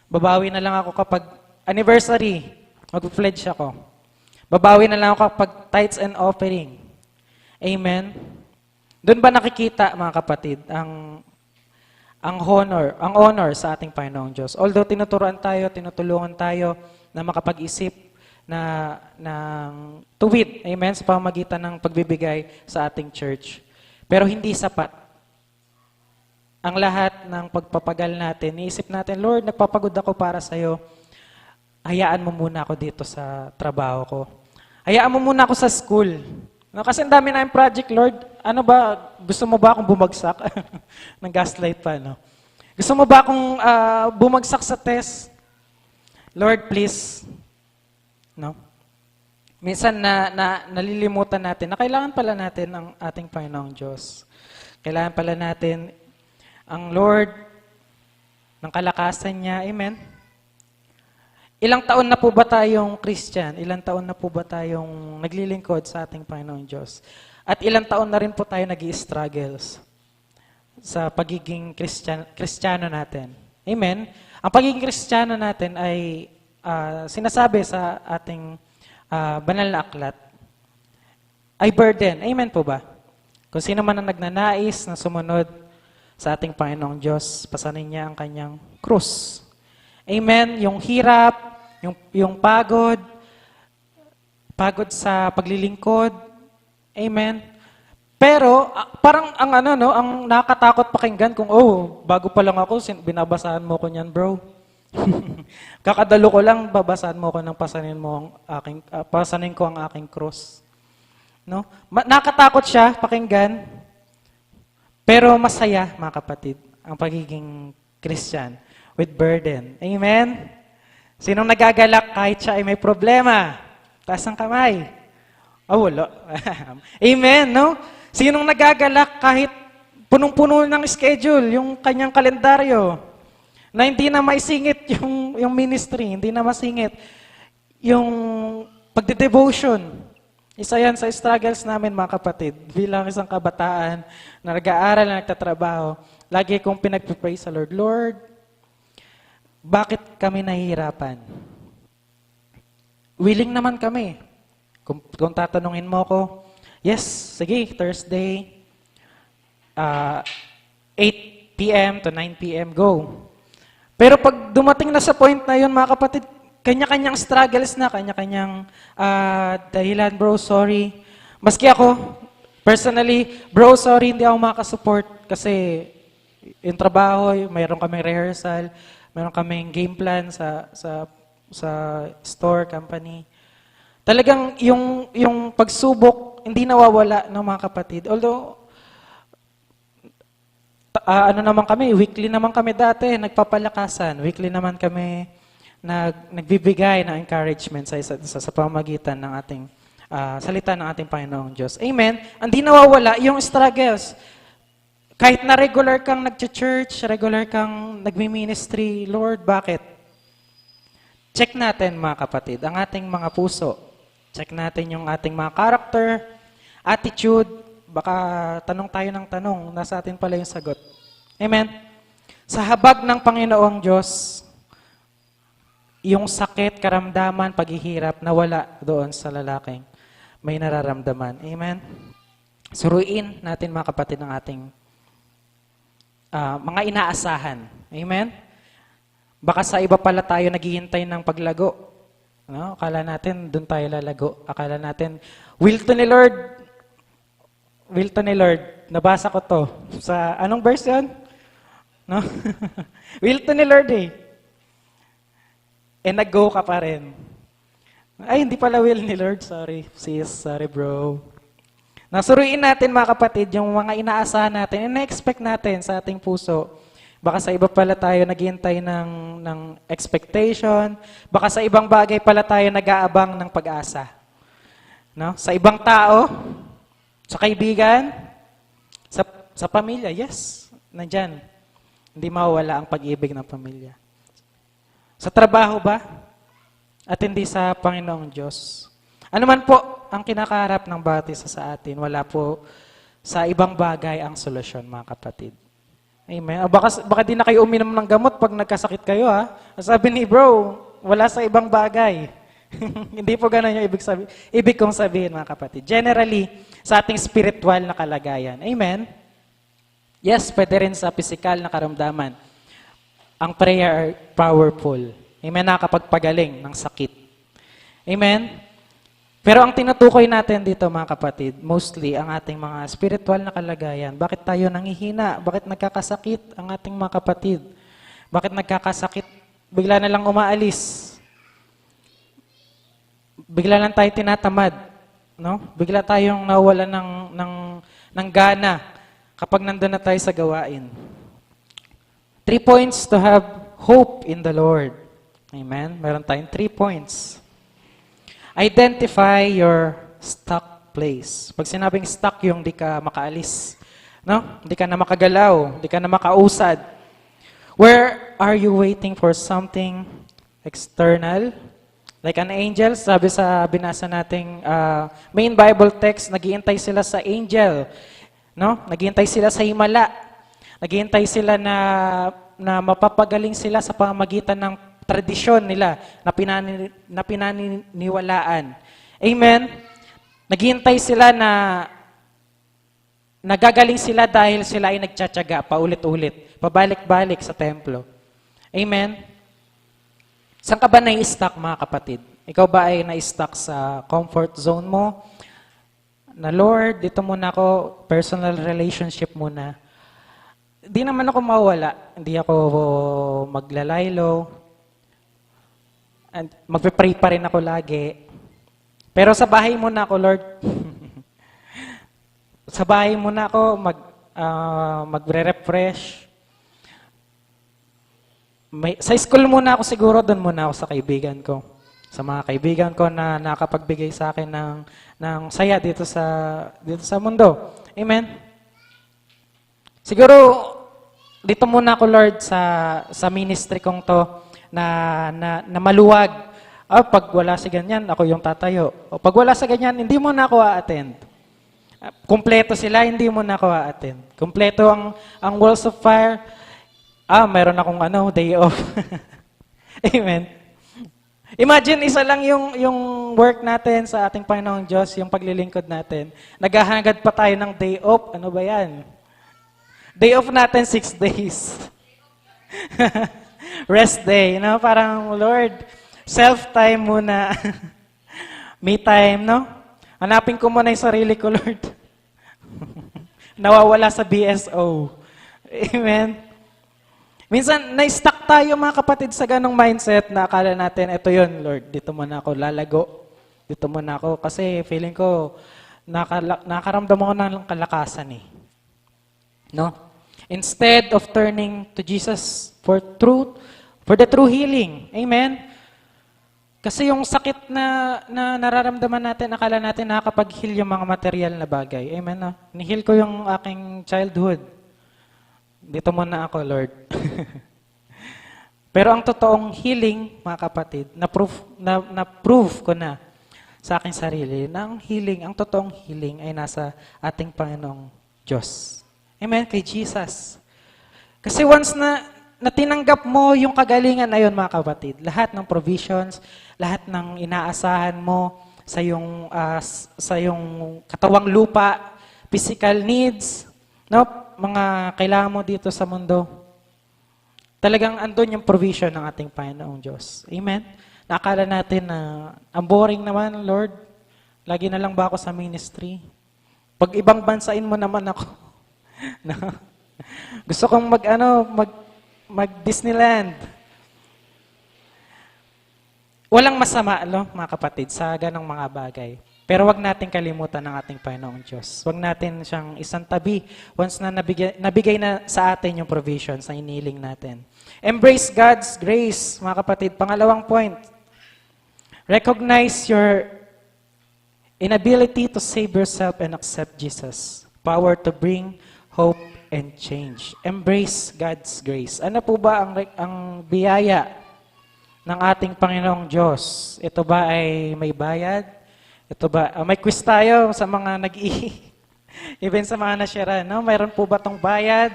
Babawi na lang ako kapag anniversary. Mag-pledge ako. Babawi na lang ako kapag tithes and offering. Amen? Doon ba nakikita, mga kapatid, ang honor sa ating Panginoong Diyos? Although tinutulungan tayo na makapag-isip ng tuwid, amen, sa pamamagitan ng pagbibigay sa ating church. Pero hindi sapat. Ang lahat ng pagpapagal natin, iisip natin, Lord, nagpapagod ako para sa'yo. Hayaan mo muna ako dito sa trabaho ko. Hayaan mo muna ako sa school. No, kasi ang dami na yung project, Lord. Ano ba, gusto mo ba akong bumagsak? Ng gaslight pa, no? Gusto mo ba akong bumagsak sa test? Lord, please. No? Minsan nalilimutan natin na kailangan pala natin ang ating Panginoong Diyos. Kailangan pala natin ang Lord ng kalakasan niya. Amen? Ilang taon na po ba tayong Christian? Ilang taon na po ba tayong naglilingkod sa ating Panginoong Diyos? At ilang taon na rin po tayo nag-i-struggles sa pagiging Kristiyano natin. Amen? Ang pagiging Kristiyano natin ay sinasabi sa ating banal na aklat ay burden. Amen po ba? Kung sino man ang nagnanais na sumunod sa ating Panginoong Diyos, pasanin niya ang kanyang krus. Amen? Yung hirap, yung pagod sa paglilingkod. Amen? Pero, parang ang nakakatakot pakinggan kung, bago pa lang ako, binabasahan mo ko niyan, bro. Kakadalo ko lang, babasahan mo ko ng pasanin ko ang aking cross. No? Nakatakot siya pakinggan, pero masaya, mga kapatid, ang pagiging Christian with burden. Amen? Sinong nagagalak kahit siya ay may problema? Taas ang kamay. Oh, wala. Amen, no? Sinong nagagalak kahit punong-puno ng schedule, yung kanyang kalendaryo, na hindi na maisingit yung ministry, hindi na masingit yung pagde-devotion. Isa yan sa struggles namin, mga kapatid. Bilang isang kabataan na nag-aaral na nagtatrabaho, lagi kong pinag-pray sa Lord, Lord, bakit kami nahihirapan? Willing naman kami. Kung tatanungin mo ko, yes, sige, Thursday, 8 p.m. to 9 p.m., go. Pero pag dumating na sa point na yun, mga kapatid, kanya-kanyang struggles na, kanya-kanyang dahilan, bro, sorry. Maski ako, personally, bro, sorry, hindi ako makasupport kasi yung trabaho, mayroon kaming rehearsal, mayroon kaming game plan sa store, company. Talagang yung pagsubok, hindi nawawala ng mga kapatid. Although, ano naman kami, weekly naman kami dati, nagpapalakasan. Weekly naman kami nagbibigay ng encouragement sa pamamagitan ng ating salita ng ating Panginoong Diyos. Amen? Hindi nawawala yung struggles. Kahit na regular kang nag-church, regular kang nagmi-ministry, Lord, bakit? Check natin, mga kapatid, ang ating mga puso. Check natin yung ating mga character, attitude. Baka tanong tayo ng tanong, nasa atin pala yung sagot. Amen? Sa habag ng Panginoong Diyos, yung sakit, karamdaman, paghihirap, nawala doon sa lalaking may nararamdaman. Amen? Suruin natin, mga kapatid, ng ating mga inaasahan. Amen? Baka sa iba pala tayo naghihintay ng paglago. No? Akala natin, doon tayo lalago. Akala natin, will to ni Lord. Nabasa ko to. Sa anong verse yun? No? Will to ni Lord eh. And nag-go ka pa rin. Ay, hindi pala will ni Lord. Sorry, sis. Sorry, bro. Nasuruin natin, mga kapatid, yung mga inaasahan natin, ina-expect natin sa ating puso. Baka sa iba pala tayo naghihintay ng expectation. Baka sa ibang bagay pala tayo nag-aabang ng pag-asa. No? Sa ibang tao, sa kaibigan, sa pamilya, yes, nandyan. Hindi mawawala ang pag-ibig ng pamilya. Sa trabaho ba? At hindi sa Panginoong Diyos. Ano man po ang kinakaharap ng bawat isa sa atin, wala po sa ibang bagay ang solusyon, mga kapatid. Amen. Baka di na kayo uminom ng gamot pag nagkasakit kayo, ha? Sabi ni bro, wala sa ibang bagay. Hindi po ganun yung ibig kong sabihin, mga kapatid. Generally, sa ating spiritual na kalagayan. Amen? Yes, pwede rin sa physical na karamdaman. Ang prayer powerful. Amen? Nakakapagpagaling ng sakit. Amen? Pero ang tinutukoy natin dito, mga kapatid, mostly ang ating mga spiritual na kalagayan. Bakit tayo nangihina? Bakit nagkakasakit ang ating mga kapatid? Bakit nagkakasakit? Bigla na lang umaalis. Bigla lang tayo tinatamad. No? Bigla tayong nawala ng gana kapag nandun na tayo sa gawain. 3 points to have hope in the Lord. Amen? Meron tayong 3 points. Identify your stuck place. Pag sinabing stuck, yung di ka makaalis. No? Di ka na makagalaw. Di ka na makausad. Where are you waiting for something external? Like an angel, sabi sa binasa nating main Bible text, naghihintay sila sa angel. No? Naghihintay sila sa himala. Naghihintay sila na mapapagaling sila sa pamamagitan ng tradisyon nila na pinaniniwalaan. Amen? Naghihintay sila na nagagaling sila dahil sila ay nagtsatsaga paulit-ulit, pabalik-balik sa templo. Amen? Saan ka ba na-stuck, mga kapatid? Ikaw ba ay na-stuck sa comfort zone mo? Na Lord, dito muna ako, personal relationship muna. Di naman ako mawala. Hindi ako maglalaylo. And magpe-pray pa rin ako lagi. Pero sa bahay muna ako, Lord. Sa bahay muna ako magre-refresh. Sa school muna ako siguro, doon muna ako sa kaibigan ko. Sa mga kaibigan ko na nakapagbigay sa akin ng saya dito sa mundo. Amen? Siguro, dito muna ako, Lord, sa ministry kong to na maluwag. Pag wala si ganyan, ako yung tatayo. O pag wala sa ganyan, hindi mo na ako a-attend. Kumpleto sila, hindi mo na ako a-attend. Kumpleto ang Walls of Fire. Meron akong day off. Amen. Imagine, isa lang yung work natin sa ating Panginoong Diyos, yung paglilingkod natin. Naghahangad pa tayo ng day off. Ano ba yan? Day off natin, 6 days. Rest day. Parang, Lord, self-time muna. Me time, no? Hanapin ko muna yung sarili ko, Lord. Nawawala sa BSO. Amen. Minsan, na-stuck tayo mga kapatid sa ganong mindset na akala natin, ito yun, Lord, dito muna ako lalago. Dito muna ako kasi feeling ko, nakaramdam ako ng kalakasan eh. No? Instead of turning to Jesus for the true healing. Amen? Kasi yung sakit na nararamdaman natin, akala natin nakakapag-heal yung mga material na bagay. Amen? No? Ni-heal ko yung aking childhood. Dito muna ako, Lord. Pero ang totoong healing, mga kapatid, na-prove ko na sa aking sarili, na ang totoong healing ay nasa ating Panginoong Diyos. Amen? Kay Jesus. Kasi once na tinanggap mo yung kagalingan na yun, mga kapatid, lahat ng provisions, lahat ng inaasahan mo sa yung katawang lupa, physical needs, mga kailangan mo dito sa mundo, talagang andun yung provision ng ating Panginoong Diyos. Amen? Nakala natin na ang boring naman, Lord. Lagi na lang ba ako sa ministry? Pag ibang bansain mo naman ako. No? Gusto kong mag-Disneyland. Walang masama, mga kapatid, sa ganong mga bagay. Pero wag natin kalimutan ng ating Panginoong Diyos. Wag natin siyang isang tabi once na nabigay na sa atin yung provisions na iniling natin. Embrace God's grace, mga kapatid. Pangalawang point, recognize your inability to save yourself and accept Jesus. Power to bring hope and change. Embrace God's grace. Ano po ba ang biyaya ng ating Panginoong Diyos? Ito ba ay may bayad? Ito ba, may quiz tayo sa mga even sa mga nasyara, no? Mayroon po ba itong bayad?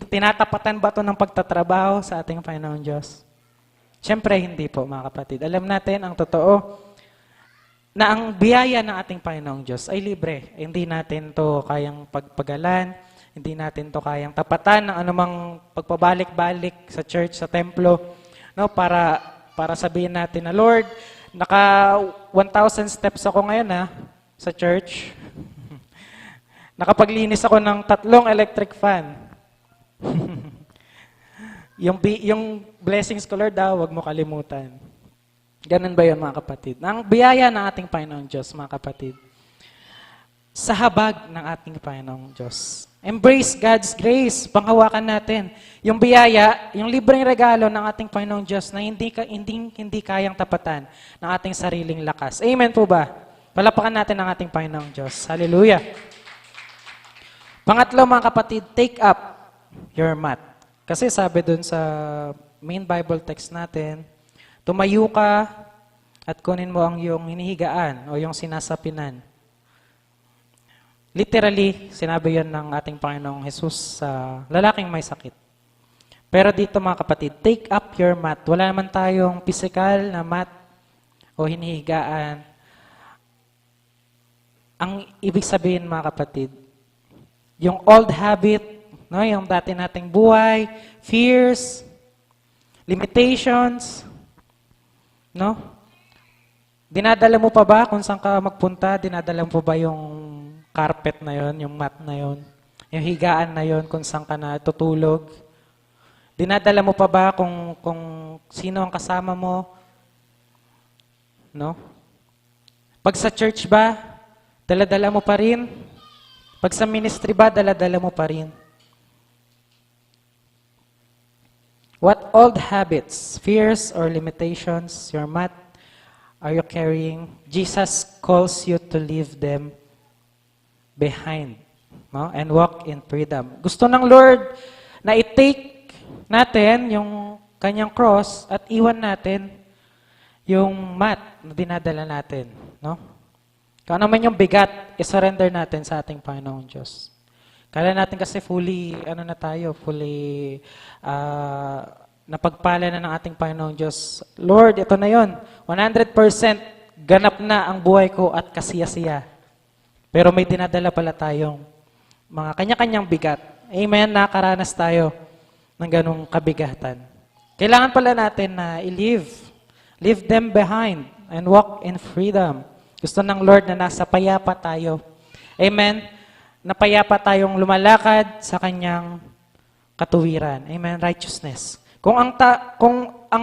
Tinatapatan ba ito ng pagtatrabaho sa ating Panginoong Diyos? Siyempre, hindi po, mga kapatid. Alam natin ang totoo, na ang biyaya ng ating Panginoong Diyos ay libre. Hindi natin to kayang pagpagalan, hindi natin to kayang tapatan ng anumang pagpabalik-balik sa church, sa templo, no? Para sabihin natin na, Lord, naka 1,000 steps ako ngayon sa church. Nakapaglinis ako ng 3 electric fan. yung blessings ko, Lord, wag mo kalimutan. Ganun ba yun, mga kapatid? Ang biyaya ng ating Panginoong Diyos, mga kapatid, sa habag ng ating Panginoong Diyos. Embrace God's grace. Panghawakan natin. Yung biyaya, yung libreng regalo ng ating Panginoong Diyos na hindi kayang tapatan ng ating sariling lakas. Amen po ba? Palapakan natin ang ating Panginoong Diyos. Hallelujah. Pangatlo, mga kapatid, take up your mat. Kasi sabi dun sa main Bible text natin, tumayo ka at kunin mo ang iyong hinihigaan o yung sinasapinan. Literally, sinabi yan ng ating Panginoong Jesus sa lalaking may sakit. Pero dito, mga kapatid, take up your mat. Wala naman tayong physical na mat o hinihigaan. Ang ibig sabihin, mga kapatid, yung old habit, no, yung dati nating buhay, fears, limitations, no? Dinadala mo pa ba kung saan ka magpunta? Dinadala mo pa ba yung carpet na yon, yung mat na yon, yung higaan na yon kung saan ka na tutulog? Dinadala mo pa ba kung sino ang kasama mo? No? Pag sa church ba, dala-dala mo pa rin? Pag sa ministry ba, dala-dala mo pa rin? What old habits, fears, or limitations your mat are you carrying? Jesus calls you to leave them behind, no? And walk in freedom. Gusto ng Lord na i-take natin yung kanyang cross at iwan natin yung mat na dinadala natin, no? Kung ano man yung bigat, i-surrender natin sa ating Panginoong Diyos. Kala natin kasi fully napagpala na ng ating Panginoong Diyos. Lord, ito na yon. 100% ganap na ang buhay ko at kasiyasiya. Pero may dinadala pala tayong mga kanya-kanyang bigat. Amen, nakaranas tayo ng ganong kabigatan. Kailangan pala natin na leave them behind and walk in freedom. Gusto ng Lord na nasa payapa tayo. Amen. Napayapa tayong lumalakad sa kanyang katuwiran. Amen. Righteousness. Kung ang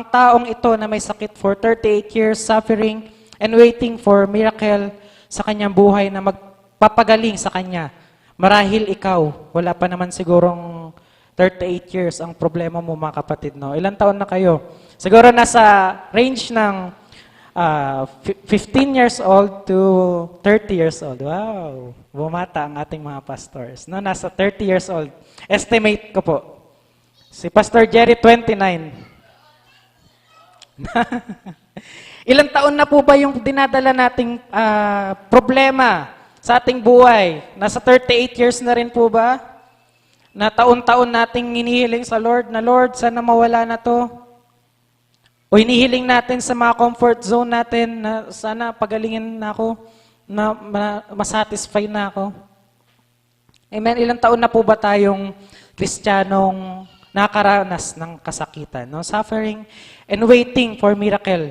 taong ito na may sakit for 38 years suffering and waiting for miracle sa kanyang buhay na magpapagaling sa kanya, marahil ikaw, wala pa naman sigurong 38 years ang problema mo mga kapatid, no? Ilang taon na kayo? Siguro nasa range ng 15 years old to 30 years old. Wow! Bumata ang ating mga pastors. No? Nasa 30 years old. Estimate ko po. Si Pastor Jerry, 29. Ilang taon na po ba yung dinadala nating problema sa ating buhay? Nasa 38 years na rin po ba? Na taon-taon nating hinihiling sa Lord, na Lord, sana mawala na to. O hinihiling natin sa mga comfort zone natin na sana pagalingin na ako, na masatisfy na ako. Amen. Ilang taon na po ba tayong Kristiyanong nakaranas ng kasakitan, no? Suffering and waiting for miracle.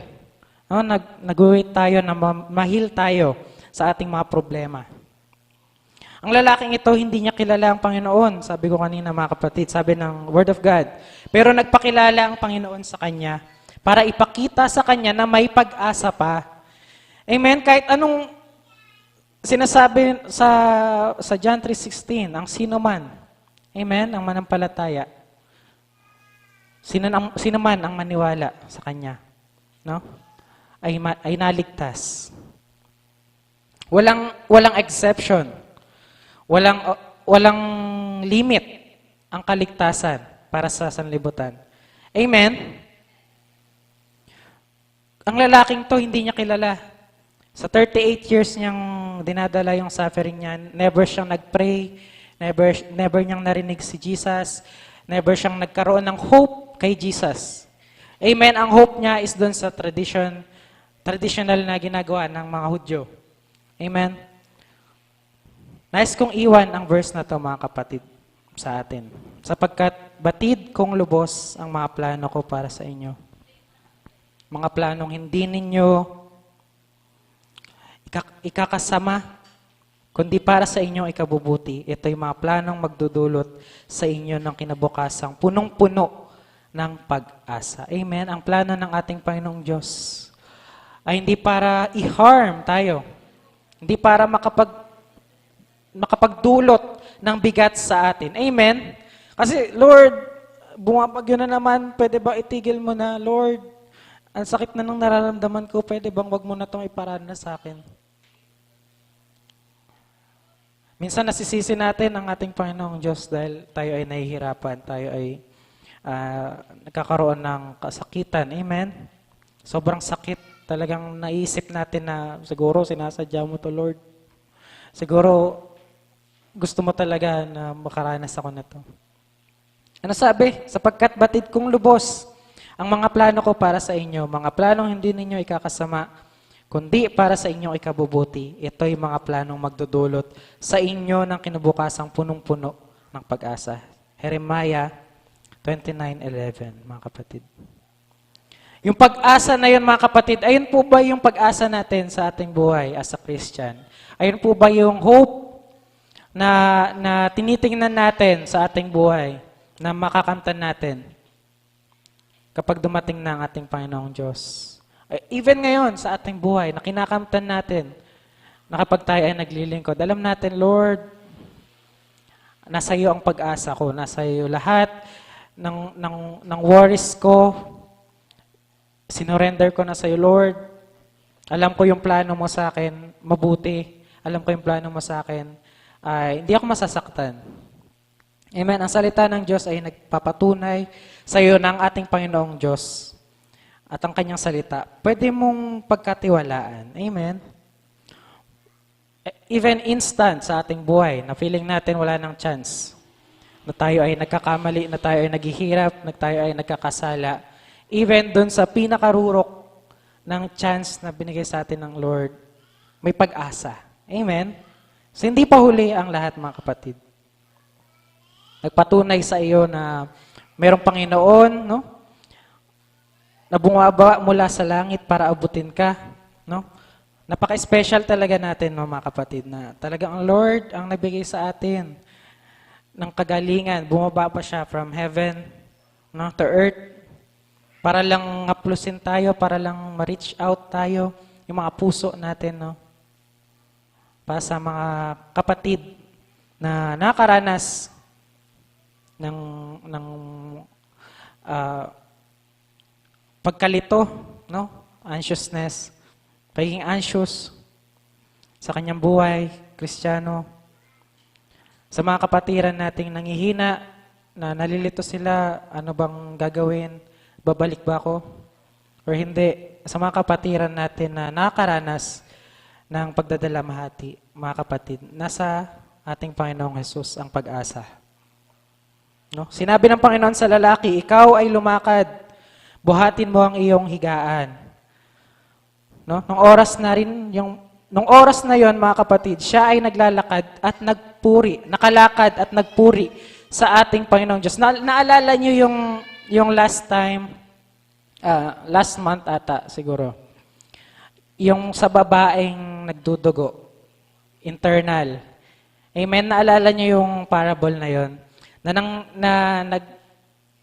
No? Nag-wait tayo na mahil tayo sa ating mga problema. Ang lalaking ito, hindi niya kilala ang Panginoon. Sabi ko kanina mga kapatid, sabi ng Word of God. Pero nagpakilala ang Panginoon sa kanya para ipakita sa kanya na may pag-asa pa. Amen? Kahit anong sinasabi sa John 3:16, ang sino man, amen, ang manampalataya, sino man ang maniwala sa kanya, no? Ay naligtas. Walang exception. Walang limit ang kaligtasan para sa sanlibutan. Amen? Ang lalaking to, hindi niya kilala. Sa 38 years niyang dinadala yung suffering niya, never siyang nag-pray, never niyang narinig si Jesus, never siyang nagkaroon ng hope kay Jesus. Amen? Ang hope niya is dun sa traditional na ginagawa ng mga Hudyo. Amen? Nais kong iwan ang verse na to mga kapatid sa atin. Sapagkat batid kong lubos ang mga plano ko para sa inyo. Mga planong hindi ninyo ikakasama, kundi para sa inyong ikabubuti. Ito yung mga planong magdudulot sa inyo ng kinabukasang punong-puno ng pag-asa. Amen? Ang plano ng ating Panginoong Diyos ay hindi para i-harm tayo. Hindi para makapagdulot ng bigat sa atin. Amen? Kasi, Lord, bumabagyo na naman, pwede ba itigil mo na? Lord, ang sakit na nang nararamdaman ko, pwede bang wag mo na itong iparana sa akin? Minsan nasisisi natin ang ating Panginoong Diyos dahil tayo ay nahihirapan, tayo ay nagkakaroon ng kasakitan. Amen? Sobrang sakit. Talagang naisip natin na siguro sinasadya mo to, Lord. Siguro gusto mo talaga na makaranas ako na to. Ano sabi? Sapagkat batid kong lubos ang mga plano ko para sa inyo, mga planong hindi ninyo ikakasama, kundi para sa inyong ikabubuti. Ito'y mga planong magdudulot sa inyo ng kinabukasang punong-puno ng pag-asa. Jeremiah 29:11, mga kapatid. Yung pag-asa na yun, mga kapatid, ayun po ba yung pag-asa natin sa ating buhay as a Christian? Ayun po ba yung hope na tinitingnan natin sa ating buhay, na makakamtan natin kapag dumating na ang ating Panginoong Diyos? Even ngayon sa ating buhay, na kinakamtan natin, na kapag tayo ay naglilingkod, alam natin, Lord, nasa iyo ang pag-asa ko, nasa iyo lahat ng worries ko, sinorender ko na sa iyo, Lord. Alam ko yung plano mo sa akin, mabuti. Alam ko yung plano mo sa akin, ay hindi ako masasaktan. Amen. Ang salita ng Diyos ay nagpapatunay sa iyo ng ating Panginoong Diyos at ang kanyang salita. Pwede mong pagkatiwalaan. Amen. Even instant sa ating buhay, na feeling natin wala ng chance, na tayo ay nagkakamali, na tayo ay naghihirap, na tayo ay nagkakasala, even dun sa pinakarurok ng chance na binigay sa atin ng Lord, may pag-asa. Amen? So, hindi pa huli ang lahat, mga kapatid. Nagpatunay sa iyo na mayroong Panginoon, no? Na bumaba mula sa langit para abutin ka, no? Napaka-special talaga natin, no, mga kapatid, na talagang ang Lord ang nabigay sa atin ng kagalingan. Bumaba pa siya from heaven, no, to earth para lang haplusin tayo, para lang ma-reach out tayo, yung mga puso natin, no? Para sa mga kapatid na nakaranas ng pagkalito, no? Anxiousness, pagiging anxious sa kanyang buhay, Kristiyano. Sa mga kapatiran nating nangihina, na nalilito sila, ano bang gagawin? Babalik ba ako? Or hindi? Sa mga kapatiran natin na nakaranas ng pagdadalamhati, mga kapatid, nasa ating Panginoong Jesus ang pag-asa. No? Sinabi ng Panginoon sa lalaki, ikaw ay lumakad, buhatin mo ang iyong higaan. No? Nung oras na yon, mga kapatid, siya ay naglalakad at nakalakad at nagpuri sa ating Panginoong Diyos. Naalala niyo yung last time, last month ata siguro, yung sa babaeng nagdudugo, internal. Amen? Naalala niyo yung parable na yon?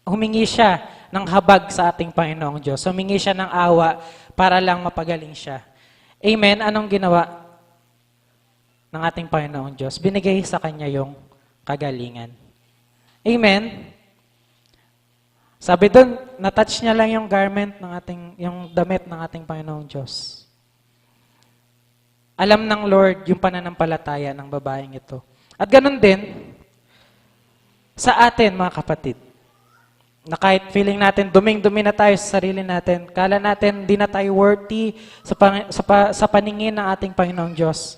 Humingi siya ng habag sa ating Panginoong Diyos. Humingi siya ng awa para lang mapagaling siya. Amen? Anong ginawa ng ating Panginoong Diyos? Binigay sa kanya yung kagalingan. Amen? Sabi doon, na-touch niya lang yung garment yung damit ng ating Panginoong Diyos. Alam ng Lord yung pananampalataya ng babaeng ito. At ganun din, sa atin, mga kapatid, na kahit feeling natin, duming-dumi na tayo sa sarili natin, kala natin di na tayo worthy sa paningin ng ating Panginoong Diyos,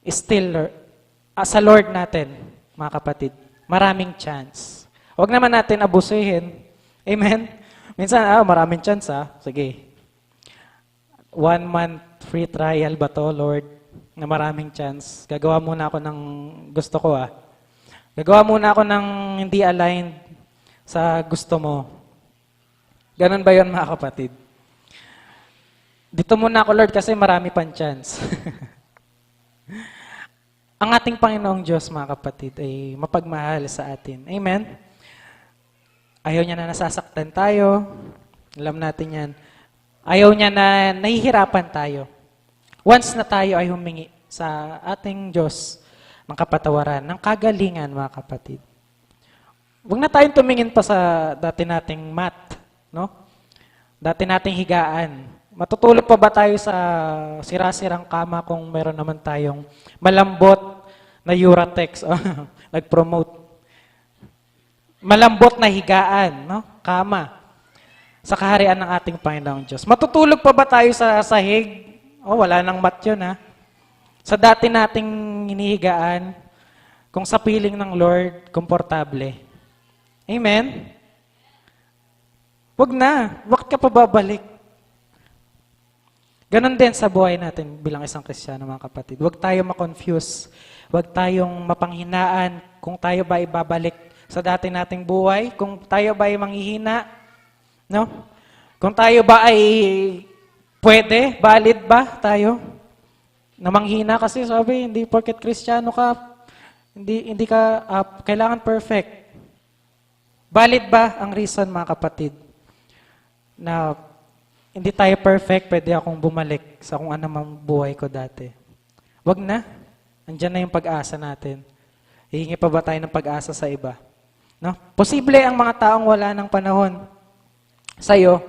still, sa Lord natin, mga kapatid, maraming chance. Huwag naman natin abusuhin. Amen? Minsan, maraming chance, sige. 1 month free trial ba to, Lord, na maraming chance? Gagawa muna ako ng gusto ko, Gagawa muna ako ng hindi aligned sa gusto mo. Ganun ba yun, mga kapatid? Dito muna ako, Lord, kasi marami pang chance. Ang ating Panginoong Diyos, mga kapatid, ay mapagmahal sa atin. Amen? Ayaw niya na nasasaktan tayo. Alam natin yan. Ayaw niya na nahihirapan tayo. Once na tayo ay humingi sa ating Diyos ng kapatawaran, ng kagalingan, mga kapatid. Huwag na tayong tumingin pa sa dati nating mat, no? Dati nating higaan. Matutulog pa ba tayo sa sira-sirang kama kung meron naman tayong malambot na Uratex? Nag-promote. Malambot na higaan, no? Kama. Sa kaharian ng ating Panginoong Diyos. Matutulog pa ba tayo sa sahig? Wala nang mat yun, Sa dati nating hinihigaan, kung sa piling ng Lord, komportable. Amen? Wag na. Bakit ka pa babalik? Ganon din sa buhay natin bilang isang Kristiyano, mga kapatid. Wag tayo ma-confuse. Wag tayong mapanghinaan kung tayo ba ibabalik sa dati nating buhay, kung tayo ba ay manghihina, no? Kung tayo ba ay pwede, valid ba tayo? Na manghina kasi sabi, hindi porket Kristiyano ka, hindi ka kailangan perfect. Valid ba ang reason, mga kapatid, na hindi tayo perfect, pwede akong bumalik sa kung ano mang buhay ko dati? Wag na. Andiyan na yung pag-asa natin. Hihingi pa ba tayo ng pag-asa sa iba? No? Posible ang mga taong wala ng panahon sa'yo.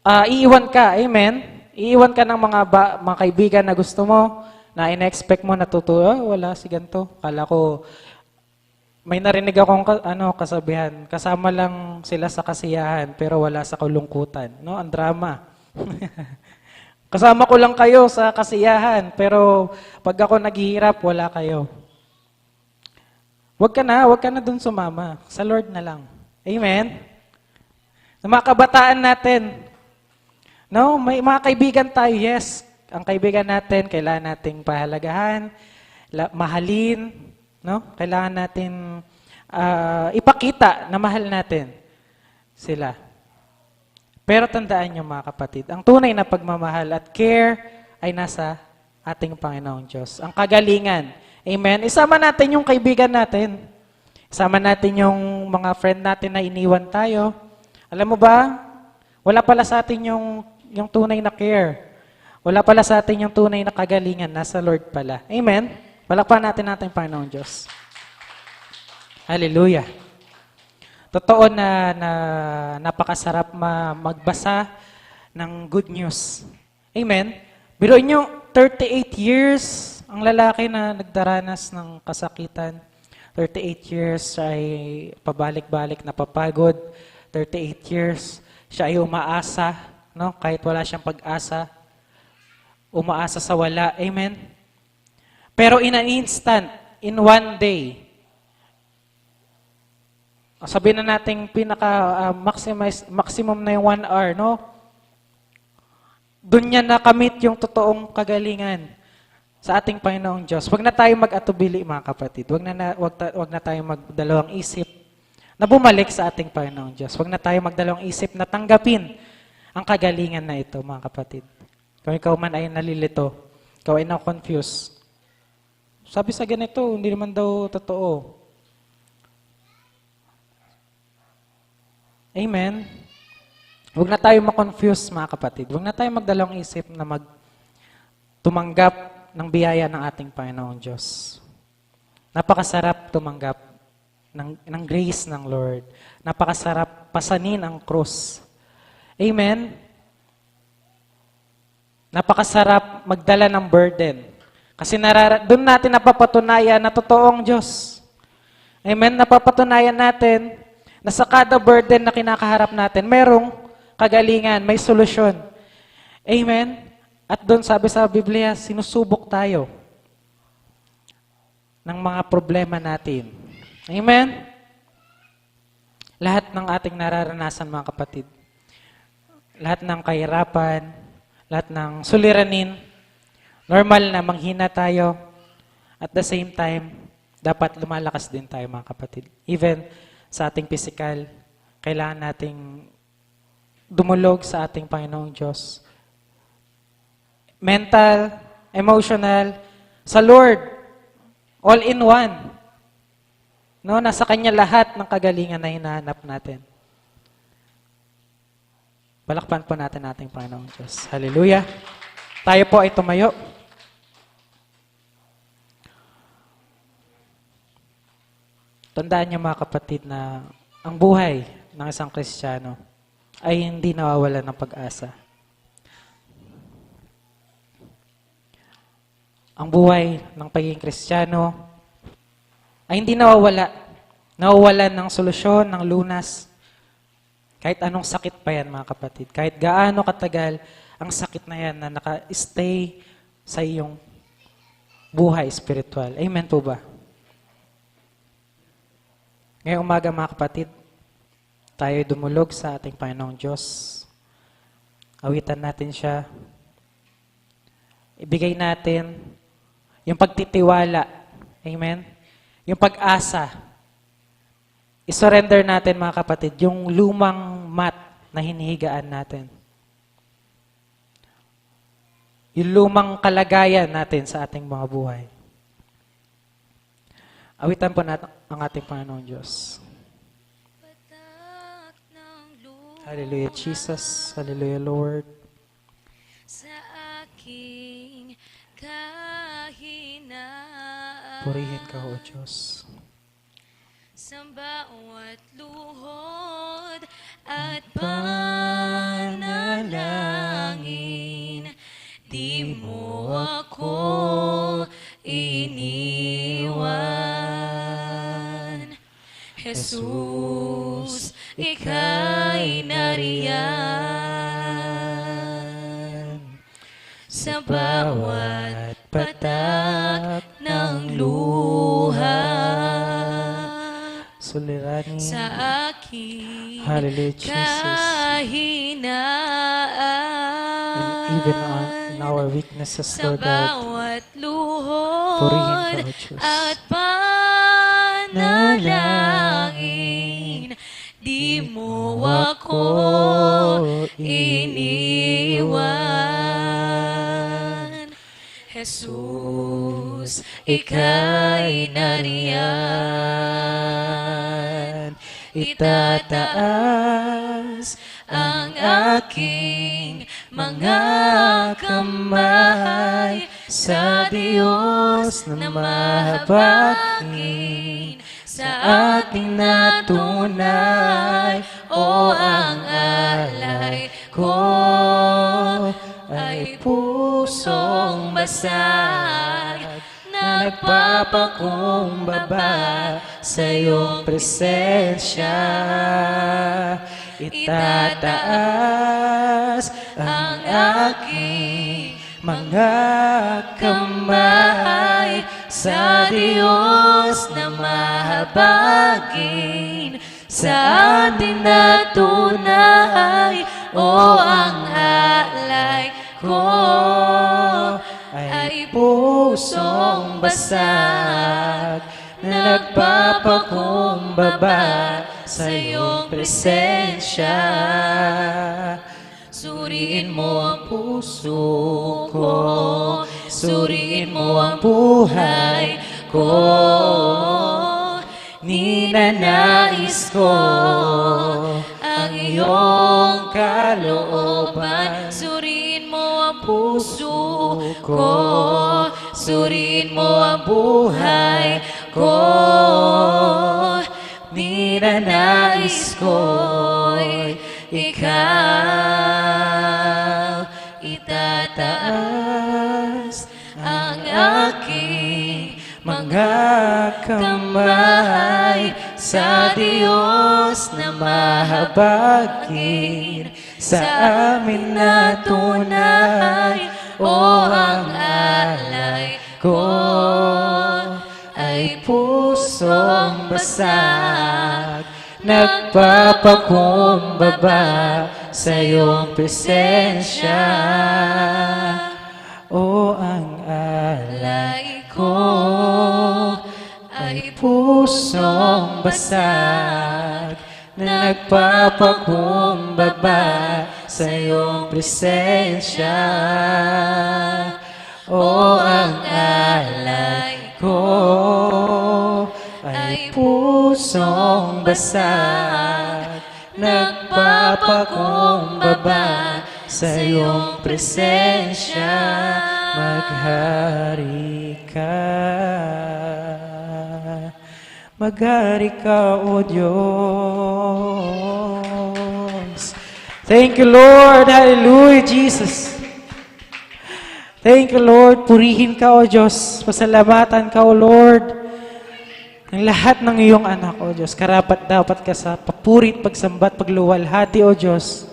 Iiwan ka, amen? Iiwan ka ng mga kaibigan na gusto mo, na in-expect mo natutuwa, wala si ganito. Kala ko, may narinig akong kasabihan, kasama lang sila sa kasiyahan, pero wala sa kalungkutan. No? Ang drama. Kasama ko lang kayo sa kasiyahan, pero pag ako naghihirap, wala kayo. Huwag ka na dun sumama. Sa Lord na lang. Amen? Sa mga kabataan natin, no, may mga kaibigan tayo, yes. Ang kaibigan natin, kailangan nating pahalagahan, mahalin, no? Kailangan natin ipakita na mahal natin sila. Pero tandaan niyo mga kapatid, ang tunay na pagmamahal at care ay nasa ating Panginoong Diyos. Ang kagalingan. Amen? Isama natin yung kaibigan natin. Isama natin yung mga friend natin na iniwan tayo. Alam mo ba, wala pala sa atin yung tunay na care. Wala pala sa atin yung tunay na kagalingan. Nasa Lord pala. Amen? Palakpakan natin natin Panginoong Diyos. Hallelujah. Totoo na napakasarap magbasa ng good news. Amen? Biruin nyo, 38 years ang lalaki na nagdaranas ng kasakitan. 38 years ay pabalik-balik na papagod. 38 years siya ay umaasa, no? Kahit wala siyang pag-asa. Umaasa sa wala. Amen? Pero in an instant, in one day, sabihin na natin maximum na yung 1 hour, no? Doon niya nakamit yung totoong kagalingan sa ating Panginoong Diyos. Huwag na tayo mag-atubili, mga kapatid. Huwag na tayo magdalawang isip na bumalik sa ating Panginoong Diyos. Huwag na tayo magdalawang isip na tanggapin ang kagalingan na ito, mga kapatid. Kung ikaw man ay nalilito, ikaw ay na-confuse. Sabi sa ganito, hindi naman daw totoo. Amen? Huwag na tayo ma-confuse, mga kapatid. Huwag na tayo magdalawang isip na tumanggap ng biyaya ng ating Panginoong Diyos. Napakasarap tumanggap ng grace ng Lord. Napakasarap pasanin ang krus. Amen? Napakasarap magdala ng burden. Kasi doon natin napapatunayan na totoong Diyos. Amen? Napapatunayan natin na sa kada burden na kinakaharap natin, merong kagalingan, may solusyon. Amen? At doon sabi sa Biblia, sinusubok tayo ng mga problema natin. Amen? Lahat ng ating nararanasan, mga kapatid, lahat ng kahirapan, lahat ng suliranin, normal na manghina tayo. At the same time, dapat lumalakas din tayo, mga kapatid. Even sa ating physical, kailangan nating dumulog sa ating Panginoong Diyos. Mental, emotional, sa Lord, all in one. No, nasa Kanya lahat ng kagalingan na hinahanap natin. Palakpan po natin ating Panginoong Diyos. Hallelujah. Tayo po ay tumayo. Tandaan niyo mga kapatid na ang buhay ng isang Kristiyano ay hindi nawawalan ng pag-asa. Ang buhay ng pagiging Kristiyano ay hindi nawawalan ng solusyon, ng lunas. Kahit anong sakit pa yan, mga kapatid. Kahit gaano katagal ang sakit na yan na naka-stay sa iyong buhay spiritual. Amen po ba? Ngayong umaga, mga kapatid, tayo dumulog sa ating Panginoong Diyos. Awitan natin siya. Ibigay natin yung pagtitiwala. Amen? Yung pag-asa. I-surrender natin, mga kapatid, yung lumang mat na hinihigaan natin. Yung lumang kalagayan natin sa ating mga buhay. Awitan po natin ang ating Panginoong Diyos. Hallelujah, Jesus. Hallelujah, Lord. Sa aking kahinaan, Purihin ka, O Diyos. sa bawat luhod at panalangin. Di mo ako iniwan. Jesus, ika'y nariyan sa bawat patak ng luha, Suliranin. sa aking Hallelujah, Jesus. kahinaan. Even in our weaknesses, Sa Lord God. bawat Purihin luhod ka, O Diyos. at panalangin, di mo ako iniwan. Jesus, ika'y nariyan. Itataas ang aking mga kamay sa Diyos na mahabagin, sa aking natunay. O ang alay ko ay pusong basag na nagpapakumbaba sa iyong presensya. Itataas ang aking mga kamay sa Diyos na mahabagin, sa ating natunay. O ang alay ko ay pusong basag na nagpapakumbaba sa iyong presensya. Suriin mo ang puso ko, suriin mo ang buhay ko. Ninanais ko ang iyong kalooban. Suriin mo ang puso ko, suriin mo ang buhay ko. Ninanais ko'y ikaw. Itataas ang aking mga kamay sa Diyos na mahabagin, sa amin na tunay. O ang alay ko ay pusong basag, nagpapakumbaba sa iyong presensya. O ang alay ko ay pusong basag, na nagpapakumbaba sa iyong presensya. O ang alay ko ay pusong basag, nagpapakumbaba sa iyong presensya. Maghari ka, maghari ka, O Diyos. Thank you, Lord. Hallelujah, Jesus. Thank you, Lord. Purihin ka, O Diyos. Pasalamatan ka, O Lord. Ang lahat ng iyong anak, O Diyos. Karapat dapat ka sa papurit, pagsambat, pagluwalhati, O Diyos.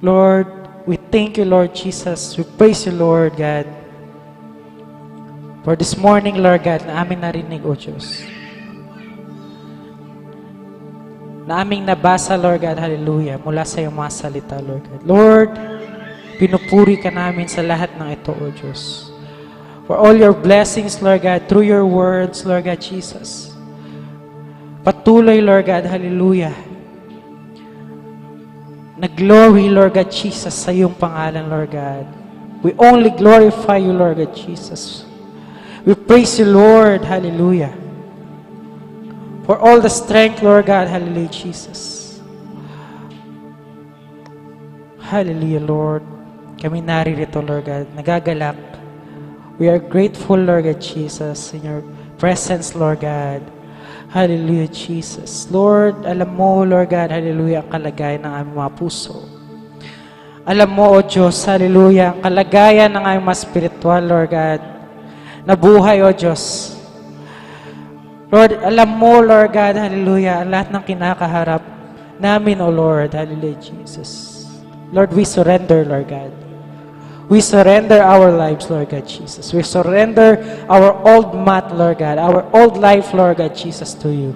Lord, we thank you, Lord Jesus. We praise you, Lord God. For this morning, Lord God, na aming narinig, O Diyos. Na aming nabasa, Lord God, hallelujah, mula sa iyong mga salita, Lord God. Lord, pinupuri ka namin sa lahat ng ito, O Diyos. For all your blessings, Lord God, through your words, Lord God, Jesus. Patuloy, Lord God, hallelujah. Nag-glory, Lord God, Jesus, sa iyong pangalan, Lord God. We only glorify you, Lord God, Jesus. We praise you, Lord, hallelujah. For all the strength, Lord God, hallelujah, Jesus. Hallelujah, Lord. Kami naririto, Lord God, nagagalak. We are grateful, Lord God, Jesus, in your presence, Lord God. Hallelujah, Jesus. Lord, alam mo, Lord God, hallelujah, ang kalagayan ng aming mga puso. Alam mo, O Diyos, hallelujah, ang kalagayan ng aming mga spiritual, Lord God, na buhay, O Diyos. Lord, alam mo, Lord God, hallelujah, ang lahat ng kinakaharap namin, O Lord, hallelujah, Jesus. Lord, we surrender, Lord God. We surrender our lives, Lord God Jesus. We surrender our old mat, Lord God, our old life, Lord God Jesus, to you.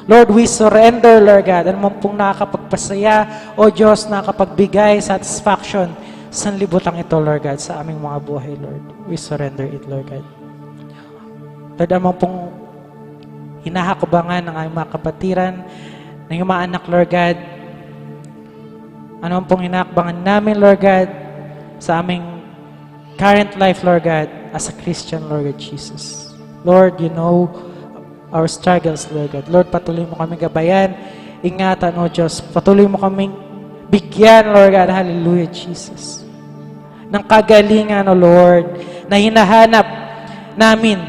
Lord, we surrender, Lord God, ano man pong nakakapagpasaya, O Diyos, nakakapagbigay satisfaction sa libutan ito, Lord God, sa aming mga buhay, Lord. We surrender it, Lord God. Lord, ano man pong hinahakubangan ng aming mga kapatiran, ng iyong mga anak, Lord God, ano man pong hinahakbangan namin, Lord God, sa aming current life, Lord God, as a Christian, Lord God Jesus. Lord, you know our struggles, Lord God. Lord, patuloy mo kami gabayan, ingatan, O Diyos. Patuloy mo kaming bigyan, Lord God, hallelujah, Jesus, ng kagalingan, O Lord, na hinahanap namin,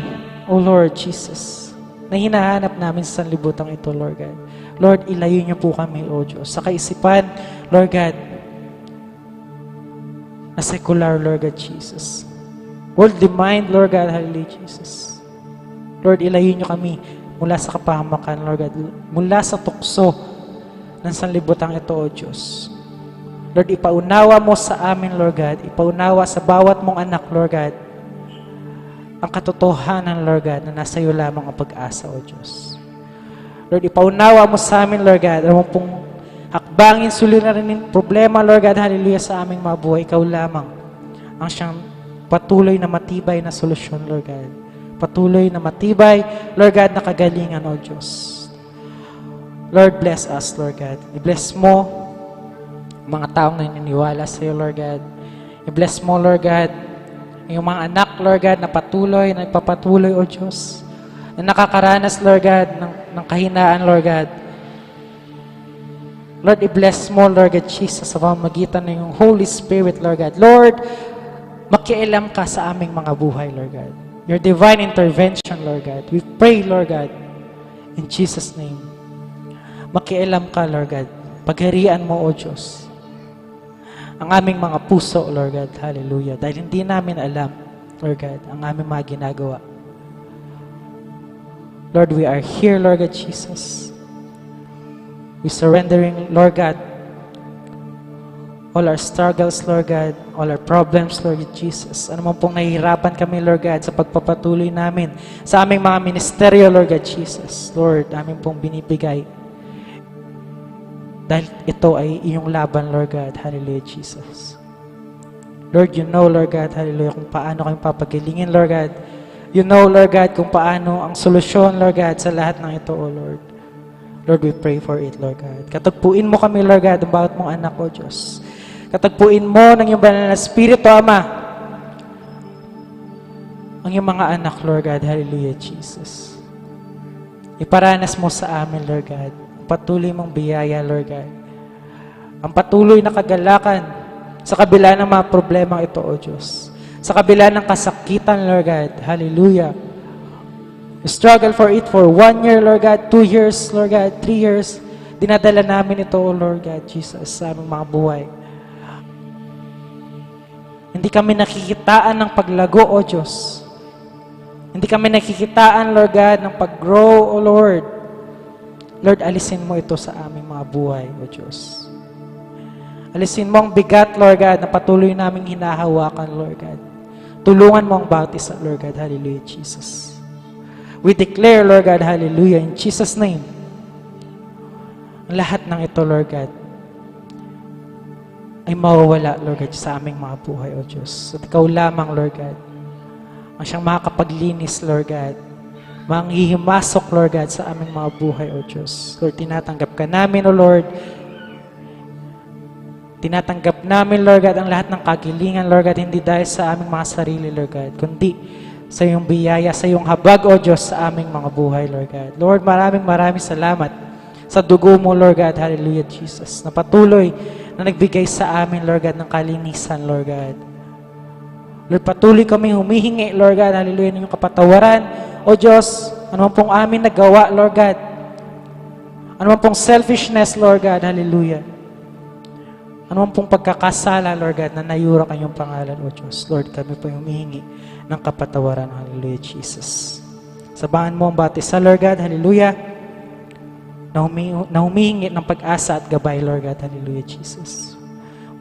O Lord Jesus, na hinahanap namin sa sanlibutan ito, Lord God. Lord, ilayo niyo po kami, O Diyos, sa kaisipan, Lord God, na secular, Lord God Jesus. Worldly mind, Lord God, hallelujah, Jesus. Lord, ilayo niyo kami mula sa kapahamakan, Lord God, mula sa tukso ng sanlibutan ito, O Diyos. Lord, ipaunawa mo sa amin, Lord God, ipaunawa sa bawat mong anak, Lord God, ang katotohanan, Lord God, na nasa iyo lamang ang pag-asa, O Diyos. Lord, ipaunawa mo sa amin, Lord God, ang pong hakbangin, suliranin, problema, Lord God, hallelujah, sa aming mga buhay. Ikaw lamang ang siyang patuloy na matibay na solusyon, Lord God. Patuloy na matibay, Lord God, na kagalingan, O Diyos. Lord, bless us, Lord God. I-bless mo mga taong naniniwala sa iyo, Lord God. I-bless mo, Lord God, yung mga anak, Lord God, na patuloy, na ipapatuloy, O Diyos, na nakakaranas, Lord God, ng kahinaan, Lord God. Lord, i-bless mo, Lord God Jesus, sa pamamagitan ng iyong Holy Spirit, Lord God. Lord, makialam ka sa aming mga buhay, Lord God. Your divine intervention, Lord God. We pray, Lord God, in Jesus' name. Makialam ka, Lord God. Pagharian mo, O Diyos, ang aming mga puso, Lord God. Hallelujah. Dahil hindi namin alam, Lord God, ang aming mga ginagawa. Lord, we are here, Lord God Jesus. We surrendering, Lord God, all our struggles, Lord God, all our problems, Lord Jesus. Ano man pong nahihirapan kami, Lord God, sa pagpapatuloy namin sa aming mga ministeryo, Lord God Jesus. Lord, amin pong binibigay. Dahil ito ay iyong laban, Lord God. Hallelujah, Jesus. Lord, you know, Lord God, hallelujah, kung paano kami papagilingin, Lord God. You know, Lord God, kung paano ang solusyon, Lord God, sa lahat ng ito, O Lord. Lord, we pray for it, Lord God. Katagpuin mo kami, Lord God, ang bawat mong anak, O Diyos. Katagpuin mo ng iyong banal na Espiritu, Ama, ang iyong mga anak, Lord God. Hallelujah, Jesus. Iparanas mo sa amin, Lord God, ang patuloy mong biyaya, Lord God. Ang patuloy na kagalakan sa kabila ng mga problema ito, O Diyos. Sa kabila ng kasakitan, Lord God. Hallelujah. We struggle for it for 1 year, Lord God, 2 years, Lord God, 3 years. Dinadala namin ito, O Lord God, Jesus, sa aming mga buhay. Hindi kami nakikitaan ng paglago, O Diyos. Hindi kami nakikitaan, Lord God, ng pag-grow, O Lord. Lord, alisin mo ito sa aming mga buhay, O Diyos. Alisin mo ang bigat, Lord God, na patuloy naming hinahawakan, Lord God. Tulungan mo ang bawat isa, Lord God. Hallelujah, Jesus. We declare, Lord God, hallelujah, in Jesus' name, ang lahat ng ito, Lord God, ay mawawala, Lord God, sa aming mga buhay, O Diyos. At ikaw lamang, Lord God, ang siyang makakapaglinis, Lord God, manghihimasok, Lord God, sa aming mga buhay, O Diyos. Lord, tinatanggap ka namin, O Lord. Tinatanggap namin, Lord God, ang lahat ng kagilingan, Lord God, hindi dahil sa aming mga sarili, Lord God, kundi sa iyong biyaya, sa iyong habag, O Diyos, sa aming mga buhay, Lord God. Lord, maraming salamat sa dugo mo, Lord God, hallelujah, Jesus, na patuloy na nagbigay sa amin, Lord God, ng kalinisan, Lord God. Lord, patuloy kami humihingi, Lord God, hallelujah, ng iyong kapatawaran, O Diyos, Ano man pong amin nagawa, Lord God. Ano man pong selfishness, Lord God. Hallelujah. Ano man pong pagkakasala, Lord God, na nayura kanyong pangalan, O Diyos. Lord, kami po yung humihingi ng kapatawaran. Hallelujah, Jesus. Sabahan mo ang bati sa Lord God. Hallelujah. Na humihingi ng pag-asa at gabay, Lord God. Hallelujah, Jesus.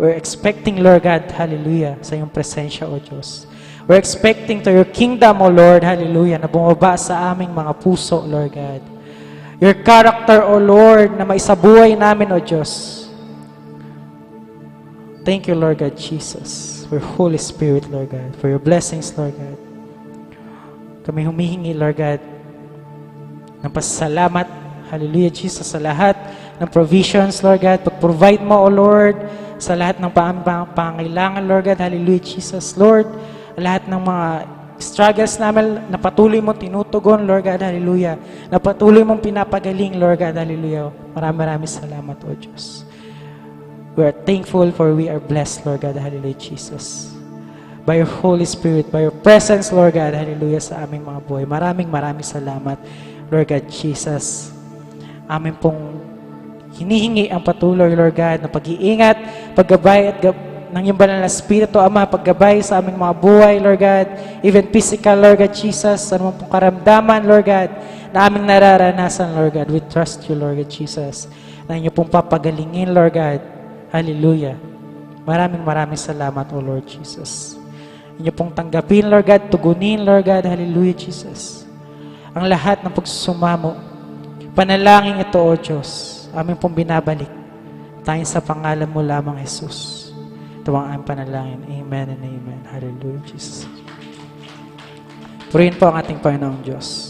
We're expecting, Lord God, hallelujah, sa iyong presensya, O Diyos. We're expecting to your kingdom, O Lord, hallelujah, na bumaba sa aming mga puso, Lord God. Your character, O Lord, na maisabuhay namin, O Diyos. Thank you, Lord God, Jesus, for Holy Spirit, Lord God, for your blessings, Lord God. Kami humihingi, Lord God, ng pasasalamat, hallelujah, Jesus, sa lahat ng provisions, Lord God. Pag-provide mo, O Lord, sa lahat ng pangailangan, Lord God, hallelujah, Jesus, Lord. Lahat ng mga struggles namin na patuloy mong tinutugon, Lord God, hallelujah. Na patuloy mong pinapagaling, Lord God, hallelujah. Maraming salamat, O Diyos. We are thankful for we are blessed, Lord God, hallelujah, Jesus. By your Holy Spirit, by your presence, Lord God, hallelujah, sa aming mga buhay. Maraming salamat, Lord God, Jesus. Amin pong hinihingi ang patuloy, Lord God, na pag-iingat, paggabay at ng iyong banal na Espiritu, Ama, paggabay sa aming mga buhay, Lord God, even physical, Lord God, Jesus, ano pong karamdaman, Lord God, na aming nararanasan, Lord God. We trust you, Lord God, Jesus, na inyo pong papagalingin, Lord God. Hallelujah. Maraming salamat, O Lord Jesus. Inyo pong tanggapin, Lord God, tugunin, Lord God, hallelujah, Jesus. Ang lahat ng pagsusumamo, panalangin ito, O Diyos, amin pong binabalik. Tayo sa pangalan mo lamang, Jesus. Ito ang aming panalangin. Amen and amen. Hallelujah, Jesus. Purihin po ang ating Panginoong Diyos.